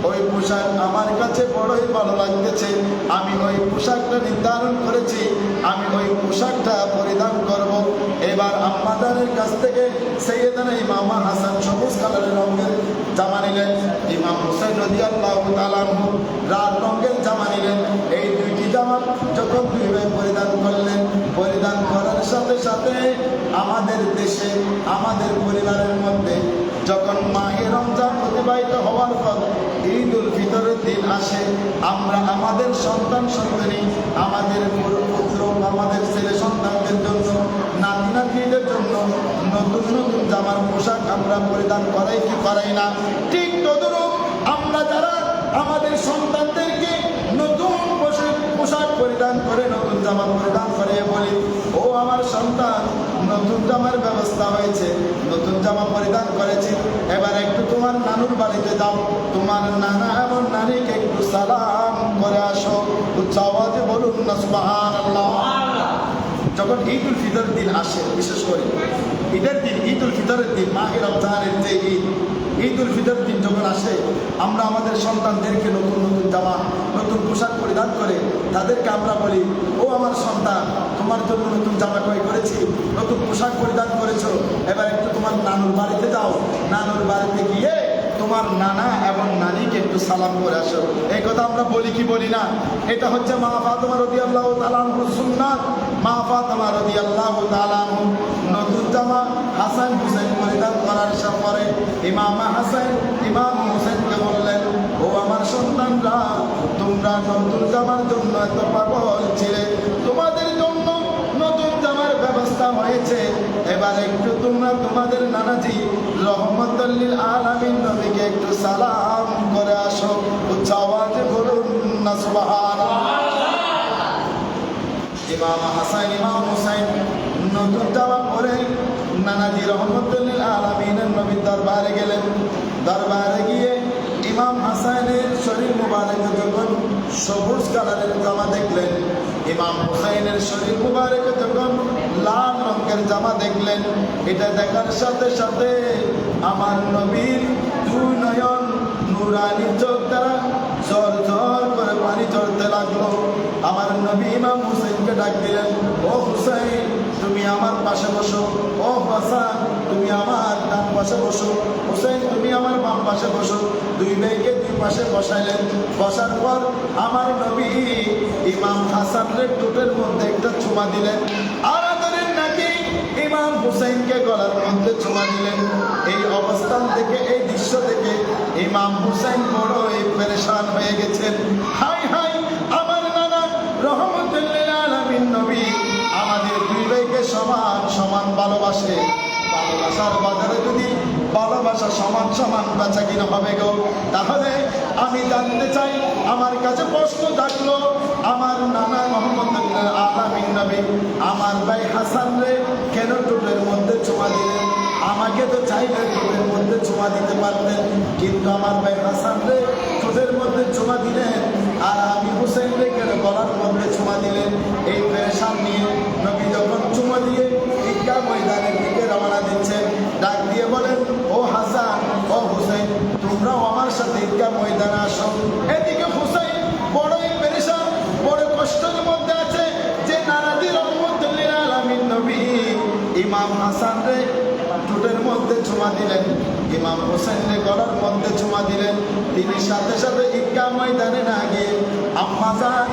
ওই পোশাক আমার কাছে বড়ই ভালো লাগতেছে। আমি ওই পোশাকটা নির্ধারণ করেছি, আমি ওই পোশাকটা পরিধান করব। এবার আম্মা জানের কাছ থেকে সাইয়েদানা ইমাম হাসান সবুজ কালারের রঙের জামা নিলেন। ইমাম হুসাইন রাদিয়াল্লাহু তাআলা আনহু লাল রঙের জামা নিলেন। এই দুইটি জামা যখন দুই ভাই পরিধান করলেন, পরিধান করার সাথে সাথে আমাদের দেশে, আমাদের পরিবারের মধ্যে যখন মাহে রমজান অতিবাহিত হওয়ার পর ঈদ উল ফিতরের দিন আসে, আমরা আমাদের সন্তান সন্ততি, আমাদের পুত্র, আমাদের ছেলে সন্তানদের জন্য, নাতি নাতনিদের জন্য নতুন নতুন জামার পোশাক আমরা পরিধান করাই কি করাই না? ঠিক তদরূপ আমরা যারা আমাদের সন্তানদেরকে নতুন পোশাক পরিধান করে, নতুন জামা পরিধান করে বলি, ও আমার সন্তান, নতুন জামার ব্যবস্থা হয়েছে, নতুন জামা পরিধান করেছি, এবার একটু তোমার নানুর বাড়িতে যাও, তোমার নানা এবং নানিকে একটু সালাম করে আসো। উচ্চ আওয়াজে বলুন না সুবহানাল্লাহ। যখন ঈদ উল ফিতরের দিন আসে, বিশেষ করে ঈদের দিন, ঈদ উল ফিতরের দিন, মাহে রমজানের যে ঈদ, ঈদ উল ফিতরের দিন যখন আসে, আমরা আমাদের সন্তানদেরকে নতুন নতুন জামা, নতুন পোশাক পরিধান করে তাদেরকে আমরা বলি, ও আমার সন্তান, তোমার জন্য নতুন জামা ক্রয় করেছি, নতুন পোশাক পরিধান করেছো, এবার একটু তোমার নানুর বাড়িতে যাও, নানুর বাড়িতে গিয়ে তোমার নানা এবং নানিকে একটু সালাম করে আসো। এই কথা আমরা বলি কি বলি না? এটা হচ্ছে মা ফাতেমা রাদিয়াল্লাহু তাআলা আনহার সুন্নাত। মা ফাতেমা রাদিয়াল্লাহু তাআলা আনহা নতুন জামা হাসান হুসাইন পরিধান করার পরে ইমাম হাসান ইমাম হুসাইনকে বললেন, ও আমার সন্তানরা, তোমরা নতুন জামার জন্য এত পাগল ছিলে, তোমাদের জন্য নতুন জামার ব্যবস্থা হয়েছে, এবার একটু তোমরা তোমাদের নানাজি রহমতুল লিল আলামিন নবীকে একটু সালাম করে আসো। উচ্চ আওয়াজে বলুন না সুবহানাল্লাহ। ইমাম হাসান ইমাম হুসাইন নতুন জামা পরে নানাজি রহমতুল লিল আলামিনের নবীর দরবারে গেলেন। দরবারে গিয়ে ইমাম হাসানের শরীর মুবারকে যখন সবুজ কালারের জামা দেখলেন, ইমাম হুসাইনের শরীর মুবারকে যখন লাল রঙের জামা দেখলেন, এটা দেখার সাথে সাথে আমার নবীর দুই নয়ন নুরানি চোখ দ্বারা ঝর ঝর করে পানি ঝরতে লাগলো। আমার নবী ইমাম হুসাইনকে ডাক দিলেন, ও হুসাইন, তুমি আমার পাশে বসো, ও হাসান, তুমি আমার ডান পাশে বসো, হুসাইন তুমি আমার বাম পাশে বসো। দুই ভাইকে দুই পাশে বসাইলেন। বসার পর আমার নবী ইমাম হাসানের ঠোঁটের মধ্যে একটা চুমা দিলেন। আর ইমাম হুসাইনকে গলার মধ্যে চুমা দিলেন। এই অবস্থান থেকে, এই দৃশ্য থেকে ইমাম হুসাইন বড়ই পেরেশান হয়ে গেছেন। হাই হাই, আমার নানা রহমতুল আলামিন নবী আমাদের দুই ভাইকে সমান সমান ভালোবাসে। ভালোবাসার বাজারে যদি ভালোবাসা সমান সমান বেচা কিনা হবে গো, তাহলে আমি জানতে চাই, আমার কাছে প্রশ্ন থাকলো, আমার নানা রহমতুল্লাহ আলামিন নবী আমার ভাই হাসান রে কেন ঠোঁটের মধ্যে চুমা দিলেন? আমাকে তো চাইলে ঠোঁটের মধ্যে চুমা দিতে পারতেন, কিন্তু আমার ভাই হাসান রে ঠোঁটের মধ্যে চুমা দিলেন, আর আমি হুসেন রে কেন গলার মধ্যে চুমা দিলেন? এই পেরেশান নিয়ে নবী যখন চুমা দিয়ে ঈদগাহ ময়দানের দিকে রওনা দিচ্ছেন, ডাক দিয়ে বলেন, ও হাসান, ও হুসেন, তোমরাও আমার সাথে ঈদগাহ ময়দানে আসো। এদিকে হুসেন বড়ই পেরেশান, বড় কষ্টের মধ্যে আছে যে নানাজি রহমতুল আলামিন নবী ইমাম হাসান রে ঠোঁটের মধ্যে চুমা দিলেন, ইমাম হোসেন রে গলার মধ্যে চুমা দিলেন। তিনি সাথে সাথে ঈদগাহ ময়দানে না গিয়ে আম্মা জান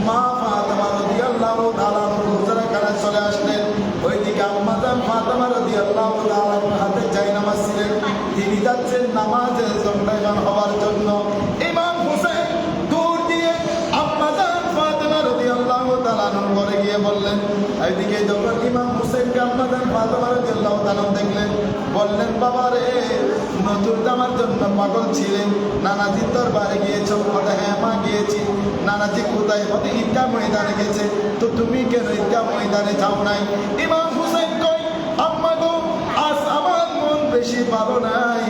মা ফাতেমা রাদিয়াল্লাহু তাআলা হুজুরের কাছে চলে আসলেন। ওইদিকে আম্মা জান ফাতেমা রাদিয়াল্লাহু তাআলার হাতে জায়নামাজ ছিলেন, তিনি যাচ্ছেন নামাজে জন্মগ্রহণ হওয়ার জন্য। ইমাম হোসেন দূর দিয়ে আম্মা জান ফাতেমা রাদিয়াল্লাহু তাআলা ঘরে গিয়ে বললেন, এইদিকে যখন ইমাম হোসেনকে আম্মা জান ফাতেমা রাদিয়াল্লাহু তাআলা দেখলেন, বললেন, বাবা রে, নতুন জামার জন্য পাগল ছিলেন, নানাজির দরবারে গিয়েছ? বলে, হ্যাঁ মা গিয়েছি। নানাজি কোথায়? বলে, ঈদগাহ ময়দানে গেছে। তো তুমি কেন ঈদগাহ ময়দানে যাও নাই? ইমাম হুসাইন কই, আম্মা গো, আজ আমার মন বেশি ভালো নাই,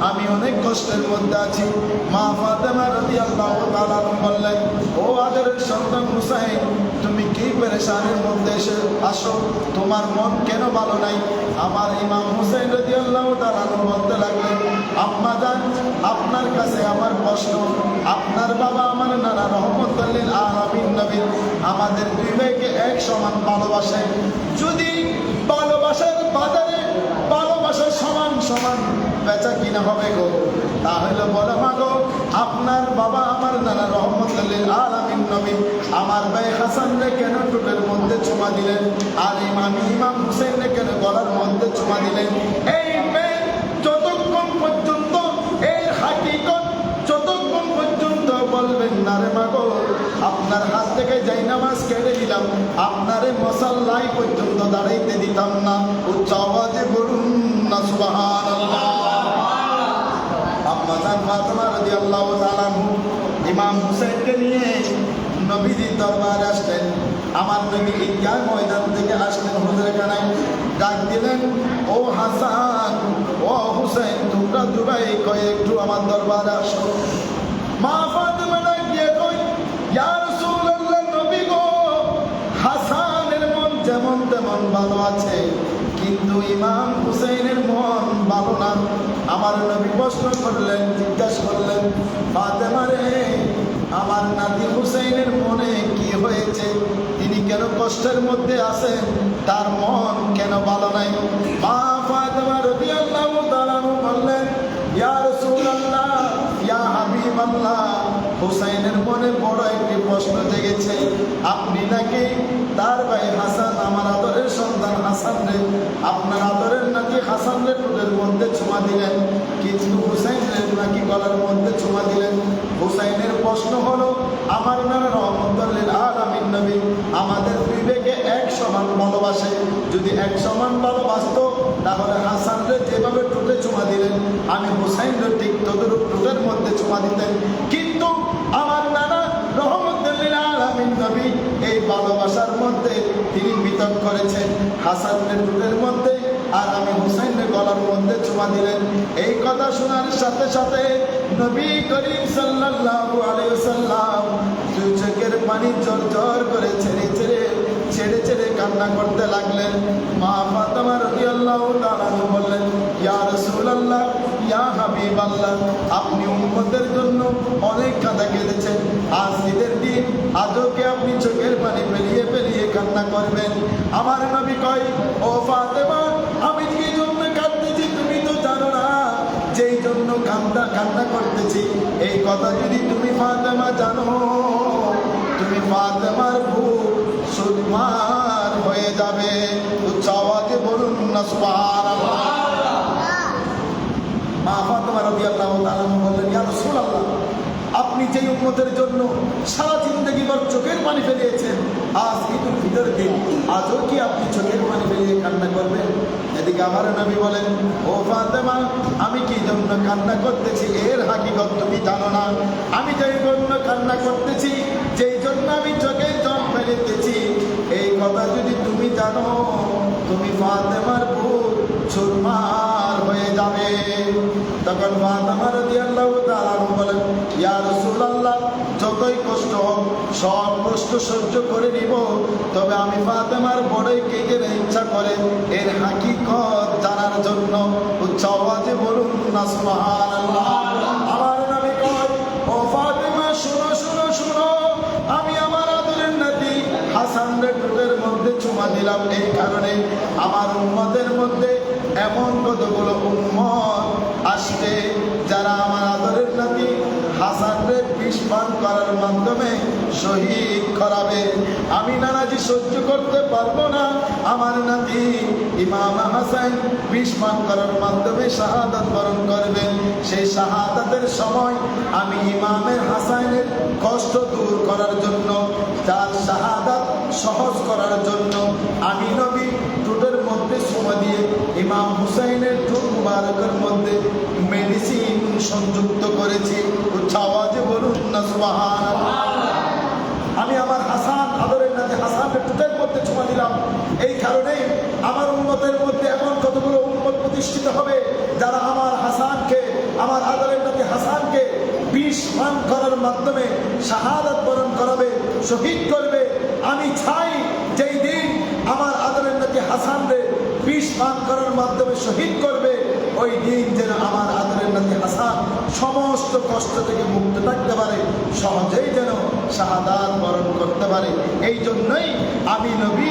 আমি অনেক কষ্টের মধ্যে আছি। মা ফাতেমা রাদিয়াল্লাহু তাআলা বললেন, ও আদরের সন্তান হুসাইন, তুমি কি পেরেশানির মধ্যে এসে আসো? তোমার মন কেন ভালো নাই? আমার ইমাম হুসাইন রাদিয়াল্লাহু তাআলা বলতে লাগলেন, আম্মা জান, আপনার কাছে আমার প্রশ্ন, আপনার বাবা আমার নানা রহমতুল আলামিন নবী আমাদের দুই ভাইকে এক সমান ভালোবাসে। যদি ভালোবাসার বাজারে ভালোবাসার সমান সমান বেচা কিনা হবে গো, তাহলে বলে, মা গো, আপনার বাবা আমার নানা রহমতুল আলামিন নবী আমার ভাই হাসান রে কেন ঠোঁটের মধ্যে চুমা দিলেন, আর ইমাম হুসেন রে কেন গলার মধ্যে চুমা দিলেন? এই মেয়ে যতক্ষণ পর্যন্ত এর হাকিকত যতক্ষণ পর্যন্ত বলবেন না রে মা গো, আপনার হাত থেকে জায়নামাজ কেড়ে দিলাম, আপনারে মুসাল্লায় পর্যন্ত দাঁড়াইতে দিতাম না। উচ্চ আওয়াজে বলুন না সুবহানাল্লাহ। আম্মা জান ফাতেমা রাদিয়াল্লাহু তাআলা ইমাম হুসাইনকে নিয়ে নবীজির দরবারে আসলেন। আমার নবী ঈদগাহ ময়দান থেকে আসলেন হুজুরের কানায়, ডাক দিলেন, ও হাসান, ও হুসাইন, তোমরা দুবাই কয় একটু আমার দরবারে আসো। মা ফাতেমা ডাক দিয়ে কই, ইয়া রাসূলুল্লাহ, নবী গো, হাসানের মন যেমন তেমন ভালো আছে, কিন্তু ইমাম হুসাইনের মন ভালো না। আমার নবী প্রশ্ন করলেন, জিজ্ঞাসা করলেন, ফাতেমা রে, আমার নাতি হুসাইনের মনে কি হয়েছে? তিনি কেন কষ্টের মধ্যে আছেন? তার মন কেন ভালো নাই? মা ফাতেমা রাদিয়াল্লাহু তাআলা বললেন, ইয়া রাসূলুল্লাহ, ইয়া হাবিবাল্লাহ, হুসাইনের মনে বড় একটি প্রশ্ন জেগেছে। আপনি নাকি তার ভাই হাসান, আমার আদরের সন্তান হাসান রে, আপনার আদরের নাকি হাসান রে ঠোঁটের মধ্যে চুমা দিলেন, কিন্তু হুসাইনের নাকি গলার মধ্যে চুমা দিলেন। হুসাইনের প্রশ্ন হলো, আমার নানা রহমতুল আলামিন নবী আমাদের দুই ভাইকে এক সমান ভালোবাসে। যদি এক সমান ভালোবাসতো, তাহলে হাসান রে যেভাবে ঠোঁটে চুমা দিলেন, আমি হুসাইন রে ঠিক তদরূপ ঠোঁটের মধ্যে চুমা দিতেন। কিন্তু আমার নানা রহমতুল আলামিন নবী এই ভালোবাসার মধ্যে তিনি বিতর্ক করেছেন হাসানের ঠোঁটের মধ্যে, আর আমি হুসাইনের গলার মধ্যে চুমা দিলেন। এই কথা শোনার সাথে সাথে নবী করিম সাল্লাল্লাহু আলাইহি ওয়াসাল্লাম দুই চোখের পানি ঝরঝর করে ছেড়ে ছেড়ে ছেড়ে ছেড়ে কান্না করতে লাগলেন। মা ফাতেমা রাদিয়াল্লাহু তাআলা বললেন, ইয়া রাসূলুল্লাহ, ইয়া হাবিবাল্লাহ, আপনি উম্মতের জন্য অনেক কাঁদা কেঁদেছেন, আজ ঈদের দিন, আজও কি আপনি চোখের পানি পেরিয়ে পেরিয়ে কান্না করবেন? আমার নবী কয়, ও ফাতেমা, আমি কি জন্য কাঁদতেছি তুমি তো জানো না, যেই জন্য কান্না করতেছি এই কথা যদি তুমি ফাতেমা জানো, তুমি ফাতেমার বুক সুরমার হয়ে যাবে। উচ্চ আওয়াজে বলুন সুবহানাল্লাহ। মা ফাতেমা রাদিয়াল্লাহু তাআলা বললেন, ইয়া রাসূলুল্লাহ, আপনি যে উম্মতের জন্য সারা জিন্দগি ভর চোখের পানি ফেলিয়েছেন, আজ ঈদুল ফিতর দিন, আজও কি আপনি চোখের পানি ফেলিয়ে কান্না করবেন? এদিকে আমার নবী বলেন, ও ফাতেমা, আমি কি জন্য কান্না করতেছি এর হাকিকত তুমি জানো না। আমি যেই জন্য কান্না করতেছি, যেই জন্য আমি চোখের জল ফেলিতেছি, এই কথা যদি তুমি জানো, তুমি ফাতেমার বুক চুরমার হয়ে যাবে। তখন ফাতেমা রাদিয়াল্লাহু তাআলা বলেন, ইয়া রাসূলুল্লাহ, যতই কষ্ট হোক সব কষ্ট সহ্য করে নিব, তবে আমি ফাতেমার বড়ই কেঁদে ইচ্ছা করে এর হাকিকত জানার জন্য। উচ্চ আওয়াজে বলুন না সুবহানাল্লাহ। আমার নবী কয়, ও ফাতেমা, শুনো শুনো শুনো, আমি আমার আদরের নাতি হাসানের ঠোঁটের মধ্যে চুমা দিলাম এই কারণে, আমার উম্মতের মধ্যে এমন কতগুলো উম্মত আসছে যারা আমার আদরের নাতি হাসানরে বিষ পান করার মাধ্যমে শহীদ করাবে। আমি নানাজি সহ্য করতে পারবো না, আমার নাতি ইমাম হাসান বিষ পান করার মাধ্যমে শাহাদাত বরণ করবেন। সেই শাহাদাতের সময় আমি ইমামের হাসানের কষ্ট দূর করার জন্য, তার শাহাদাত সহজ করার জন্য আমি নবী ঠোঁটের মধ্যে চুমা দিয়ে ইমাম হুসাইনের ঠোঁট মুবারকের মধ্যে মেডিসিন সংযুক্ত করেছি। উচ্চ আওয়াজে বলুন না সুবহানাল্লাহ। আমি আমার হাসান, আদরের নাতি হাসানের ঠোঁটের মধ্যে চুমা দিলাম এই কারণেই আমার উম্মতের মধ্যে এমন কতগুলো উম্মত প্রতিষ্ঠিত হবে যারা আমার হাসানকে, আমার আদরের নাতি হাসানকে বিষ পান করার মাধ্যমে শাহাদাত বরণ করাবে, শহীদ করবে। আমি চাই যেই দিন আমার আদরের নাতি হাসানরে বিষ পান করার মাধ্যমে শহীদ করবে, ওই দিন যেন আমার আদরের নাতি হাসান সমস্ত কষ্ট থেকে মুক্ত থাকতে পারে, সহজেই যেন শাহাদাত বরণ করতে পারে। এই জন্যই আমি নবী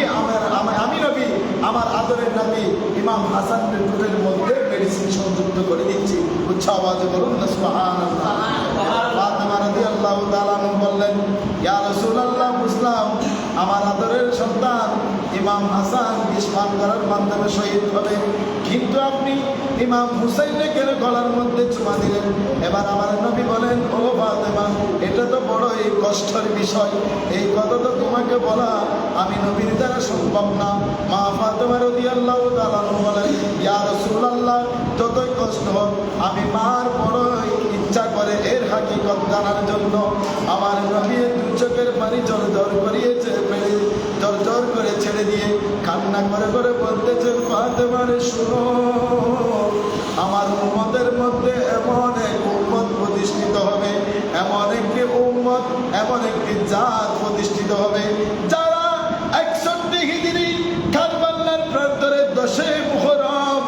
আমার আদরের নাতি ইমাম হাসানের ঠোঁটের মধ্যে মেডিসিন সংযুক্ত করে দিচ্ছি। উচ্চ আওয়াজে বলুন না সুবহানাল্লাহ। ফাতেমা রাদিয়াল্লাহু তাআলা বললেন, ইয়া রাসূলুল্লাহ, বুঝলাম আমার আদরের সন্তান ইমাম হাসান বিষ পান করার মাধ্যমে শহীদ হবে, কিন্তু আপনি ইমাম হুসাইনকে কেন গলার মধ্যে চুমা দিলেন? এবার আমার নবী বলেন, ও ফাতেমা, এটা তো বড়ই কষ্টের বিষয়, এই কথা তো তোমাকে বলা আমি নবীর দ্বারা সম্ভব না। মা ফাতেমা রাদিয়াল্লাহু তাআলা বলেন, ইয়া রাসূলুল্লাহ, যতই কষ্ট হোক আমি মার বড়ই ইচ্ছা করে এর হাকিকত জানার জন্য। আমার নবী দু চোখের পানি জড়জড় করিয়েছে, জড়জড় করে ছেড়ে দিয়ে কান্না করে করে বলতেছে, ফাতেমারে শুনো, আমার উম্মতের মধ্যে এমন এক উম্মত প্রতিষ্ঠিত হবে, এমন একটি উম্মত, এমন একটি জাত প্রতিষ্ঠিত হবে যারা 61 হিজরি কারবালার প্রান্তরে 10 মুহররম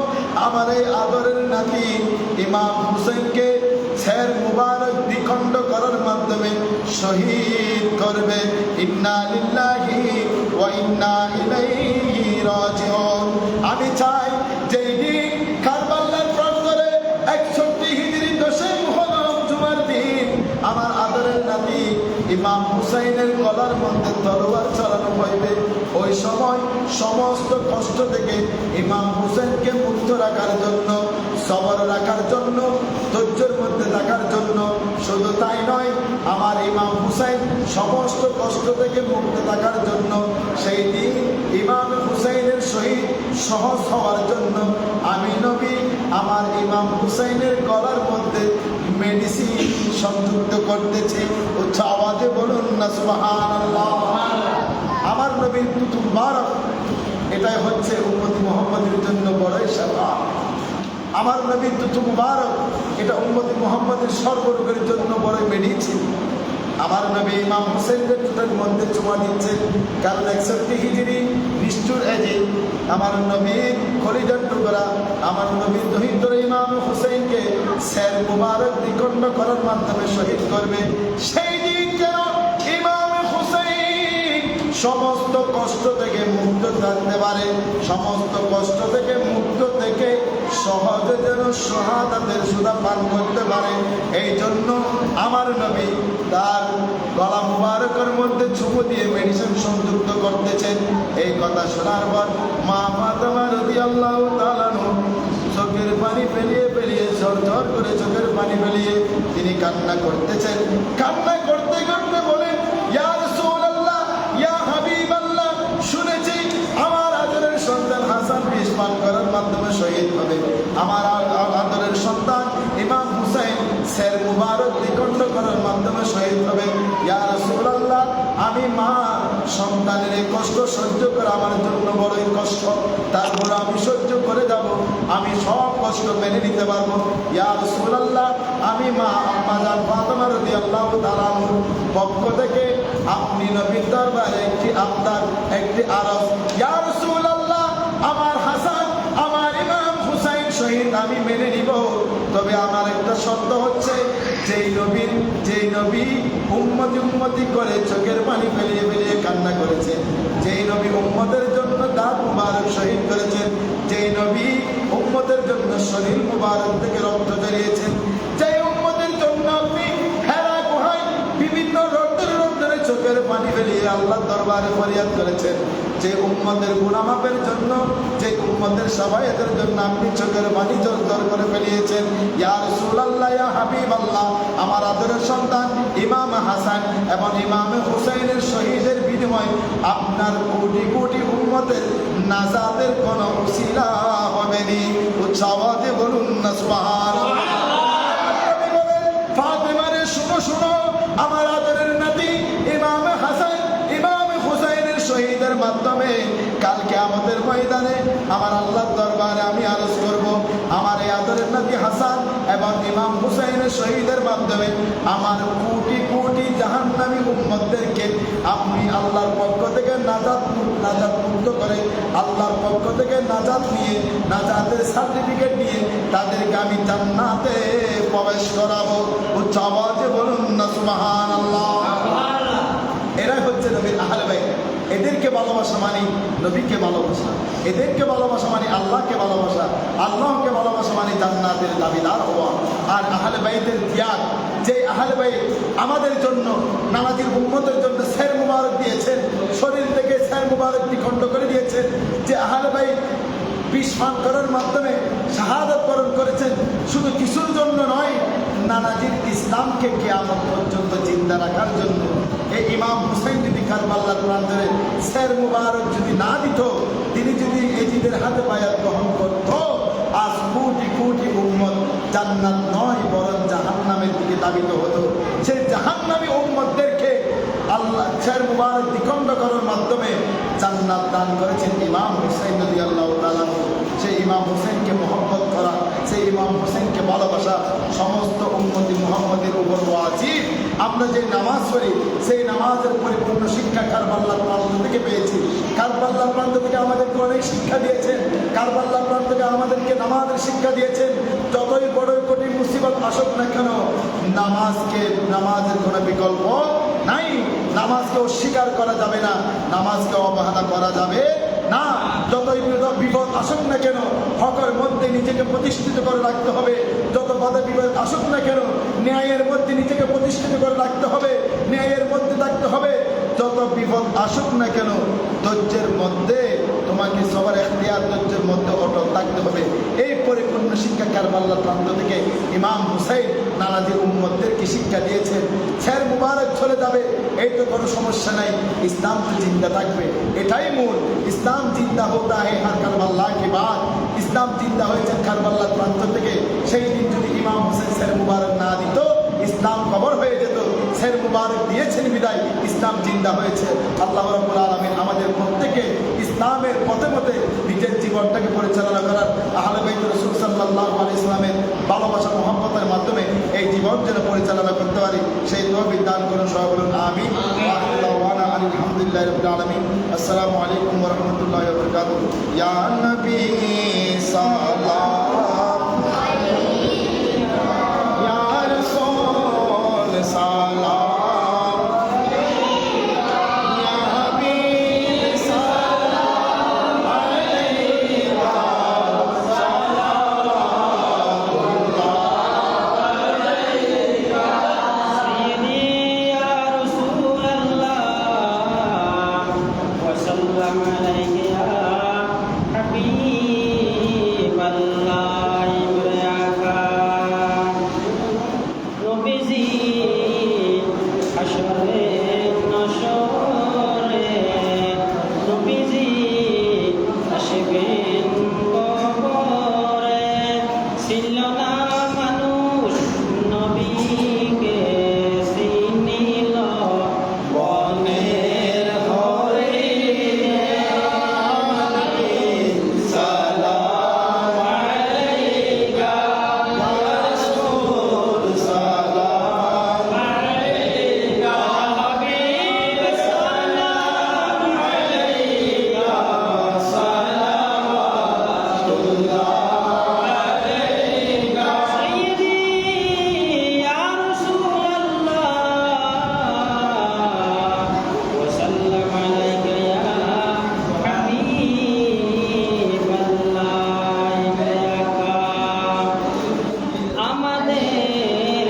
আমার এই আদরের নাতি ইমাম হুসাইনকে ছের মুবারক দ্বিখণ্ড করার মাধ্যমে শহীদ করবে। ইন্না লিল্লাহি ওয়া ইন্না ইলাইহি রাজিউন। আমি চাই যেই দিন কারবালার প্রান্তরে 61 হিজরি 10 মুহররম জুমার দিন আমার আদরের নাতি ইমাম হুসাইনের গলার মধ্যে তলোয়ার চালানো হইবে, ওই সময় সমস্ত কষ্ট থেকে ইমাম হুসাইনকে মুক্ত রাখার জন্য, সবর রাখার জন্য, ধৈর্যের মধ্যে রাখার জন্য, শুধু তাই নয়, আমার ইমাম হুসাইন সমস্ত কষ্ট থেকে মুক্ত থাকার জন্য, সেই দিন ইমাম হুসাইনের শহীদ সহজ হওয়ার জন্য আমি নবী আমার ইমাম হুসাইনের গলার মধ্যে মেডিসিন সংযুক্ত করতেছি। উচ্চ আওয়াজে বলুন না সুবহানাল্লাহ। আমার নবীর প্রথম মুবারক, এটাই হচ্ছে উম্মতি মুহাম্মাদের জন্য বড়ই সেবা। আমার নবীর প্রথম মুবারক, এটা উম্মতি মুহাম্মাদের সর্বরোগের জন্য বড় মেডিসিন। আমার নবী ইমাম হুসাইনের ঠোঁটের মধ্যে চুমা দিচ্ছে, কারণ 61 হিজরি নিষ্ঠুর এজে আমার নবীর খলিজার টুকরা, আমার নবীর দহিতর ইমাম হুসাইনকে শের মুবারক দ্বিখণ্ড করার মাধ্যমে শহীদ করবে। সেই দিন যেন ইমাম হুসাইন সমস্ত কষ্ট থেকে মুক্ত থাকতে পারে, সমস্ত কষ্ট থেকে মুক্ত থেকে সহজে যেন শাহাদাতের সুধা পান করতে পারে। এই জন্য আমার নবী তার গলা মুবারকের মধ্যে চুমু দিয়ে মেডিসিন সংযুক্ত করতেছেন। এই কথা শোনার পর মা ফাতেমা রাদিয়াল্লাহু তাআলা চোখের পানি ফেলিয়ে ফেলিয়ে ঝরঝর করে চোখের পানি ফেলিয়ে তিনি কান্না করতেছেন। কান্না করতে করতে বলেন, ইয়া রাসূলুল্লাহ, ইয়া হাবিবাল্লাহ, শুনেছি আমার আদরের সন্তান হাসান বিষ পান করার মাধ্যমে শহীদ হবে। আমার আদরের সন্তান ইমাম হুসাইন সের মুবারক দ্বিখণ্ড করার মাধ্যমে শহীদ হবে। ইয়া রাসূলুল্লাহ, আমি মা সন্তানের এই কষ্ট সহ্য করা আমার জন্য বড়ই কষ্ট, তারপর আমি সহ্য করে যাব, আমি সব কষ্ট মেনে নিতে পারবো। ইয়া রাসূলুল্লাহ, আমি মা আম্মাজান ফাতেমা রাদিয়াল্লাহু তাআলা পক্ষ থেকে আপনি নবীর দরবারে একটি আবদার, একটি আরজ, ইয়া রাসূলুল্লাহ, আমার হাসান, আমার ইমাম হুসাইন শহীদ আমি মেনে নিব, তবে আমার একটা শর্ত হচ্ছে, যেই নবী উম্মতি করে চোখের পানি ফেলিয়ে ফেলিয়ে কান্না করেছেন, যেই নবী উম্মতের জন্য দাঁত মুবারক শহীদ করেছেন, যেই নবী উম্মতের জন্য শরীর মুবারক থেকে রক্ত ঝরিয়েছেন, যেই উম্মতের জন্য আপনি হেরা গুহায় বিভিন্ন রক্তের চোখের পানি ফেলিয়ে আল্লাহর দরবারে ফরিয়াদ করেছেন, যে উম্মতের গুনাহ মাফের জন্য, যে উম্মতের শাফায়াতের জন্য আপনি চোখের পানি ঝরঝর করে ফেলিয়েছেন। ইয়া রাসূলুল্লাহ, ইয়া হাবিবাল্লাহ, আমার আদরের সন্তান ইমাম হাসান এবং ইমাম হুসাইনের শহীদের বিনিময়ে আপনার কোটি কোটি উম্মতের নাজাতের কোনো উসিলা হবে নি। উচ্চ আওয়াজে বলুন না সুবহানাল্লাহ। ফাতেমারে শুনো শুনো, আমার আদরের নাতি ইমাম হাসান ইমাম হুসাইনের শহীদের মাধ্যমে কালকে আমাদের ময়দানে আমার আল্লাহর দরবারে আমি আরজ করব, আমার এই আদরের নাতি হাসান এবং ইমাম হুসাইনের শহীদের মাধ্যমে আমার কোটি কোটি জাহান্নামী উম্মতদেরকে আপনি আল্লাহর পক্ষ থেকে নাজাত মুক্ত করে, আল্লাহর পক্ষ থেকে নাজাত নিয়ে, নাজাতের সার্টিফিকেট নিয়ে তাদেরকে আমি জান্নাতে প্রবেশ করাবো। উচ্চ আওয়াজে বলুন না সুবহানাল্লাহ। এরাই হচ্ছে নবীর আহলে বাইত। এদেরকে ভালোবাসা মানে নবীকে ভালোবাসা, এদেরকে ভালোবাসা মানে আল্লাহকে ভালোবাসা, আল্লাহকে ভালোবাসা মানে জান্নাতের দাবিদার হওয়া। আর আহলে বাইতের ত্যাগ, যে আহলে বাইত আমাদের জন্য, নানাজির উম্মতের জন্য সের মুবারক দিয়েছেন, শরীর থেকে সের মুবারক দ্বিখণ্ড করে দিয়েছেন, যে আহলে বাইত বিষ পান করার মাধ্যমে শাহাদাত বরণ করেছেন, শুধু কিছুর জন্য নয়, নানাজির ইসলামকে কিয়ামত পর্যন্ত জিন্দা রাখার জন্য। এই ইমাম হুসাইন যদি কারবালার প্রান্তরে সের মুবারক যদি না দিত, তিনি যদি এজিদের হাতে বায়াত গ্রহণ করত, আজ কোটি কোটি উম্মত জান্নাত নয় বরং জাহান্নামের দিকে ধাবিত হতো। সেই জাহান্নামী উম্মতদেরকে আল্লাহ সের মুবারক দ্বিখণ্ড করার মাধ্যমে জান্নাত দান করেছেন ইমাম হুসাইন রাদিয়াল্লাহু তাআলা। সেই ইমাম হুসাইনকে মহব্বত করা, সেই ইমাম হুসাইনকে ভালোবাসা সমস্ত উম্মতি মুহাম্মদের উপর ওয়াজিব। আমরা যে নামাজ পড়ি, সেই নামাজের পরিপূর্ণ শিক্ষা কারবালার প্রান্ত থেকে পেয়েছি। কারবালার প্রান্ত থেকে আমাদেরকে অনেক শিক্ষা দিয়েছেন, কারবালার প্রান্ত থেকে আমাদেরকে নামাজের শিক্ষা দিয়েছেন। যতই বড় কঠিন মুসিবত আসুক না কেন, নামাজের কোনো বিকল্প নাই। নামাজকে অস্বীকার করা যাবে না, নামাজকে অবহেলা করা যাবে না। যতই বিপদ আসুক না কেন, হকের মধ্যে নিজেকে প্রতিষ্ঠিত করে রাখতে হবে। যত বাধা বিপদ আসুক না কেন, ন্যায়ের মধ্যে নিজেকে প্রতিষ্ঠিত করে রাখতে হবে, ন্যায়ের মধ্যে থাকতে হবে। যত বিপদ আসুক না কেন, ধৈর্যের মধ্যে তোমাকে সবার এখতিয়ার, ধৈর্যের মধ্যে অটল থাকতে হবে। এই পরিপূর্ণ শিক্ষা কারবালার প্রান্ত থেকে ইমাম হুসাইন নানাজির উম্মতদেরকে শিক্ষা দিয়েছেন। সের মুবারক চলে যাবে, এই তো কোনো সমস্যা নাই, ইসলাম তো জিন্দা থাকবে, এটাই মূল। ইসলাম জিন্দা হতা है हर কারবালা के बाद। ইসলাম জিন্দা হয়েছে কারবালার প্রান্ত থেকে। সেই দিন যদি ইমাম হুসাইন সের মুবারক না দিত, ইসলাম কবর হয়ে যেত। সের মুবারক দিয়েছেন বিদায় ইসলাম জিন্দা হয়েছে। আল্লাহ রাব্বুল আলামিন আমাদের প্রত্যেকে ইসলামের পথে পথে নিজের জীবনটাকে পরিচালনা করার, আহলে বাইত রাসূল সাল্লাল্লাহু আলাইহি ওয়াসাল্লামের ভালোবাসা মহব্বতের মাধ্যমে এই জীবন যেন পরিচালনা করতে পারি, সেই তৌফিক দান করুন। সবাই বলুন আমিন। আলহামদুলিল্লাহি রাব্বিল আলামিন। আসসালামু আলাইকুম ওয়া রাহমাতুল্লাহি ওয়া বারাকাতুহু। ইয়া নবী সালাম, ইয়া রাসূল সালাম, হাসরে নশরে নবীজি আসবেন কবরে ছিল না মানুষ নবীকে চিনিল বনের হরিণে সালাম আলাইকা ইয়া রাসূল সালাম আলাইকা হাবিব সালাম আলাইকা সালাওয়াতুল্লাহ আলাইকা সাইয়্যিদি ইয়া রাসূলুল্লাহ ওয়া সাল্লাম আলাইকা ইয়া হাবিবাল্লাহ ইলাকা আমাদের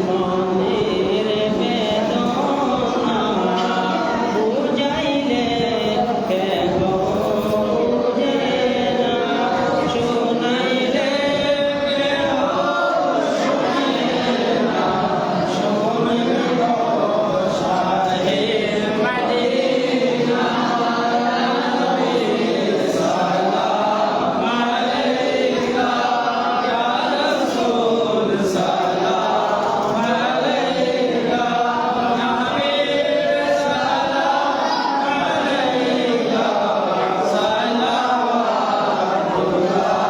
মনের বেদনা বুঝাইলে কেহ বুঝে না শুনাইলে কেহ শুনে না শাহে মদিনা সালাম আলাইকা ইয়া রাসূল সালাম আলাইকা হাবিব সালাম আলাইকা সালাওয়াতুল্লাহ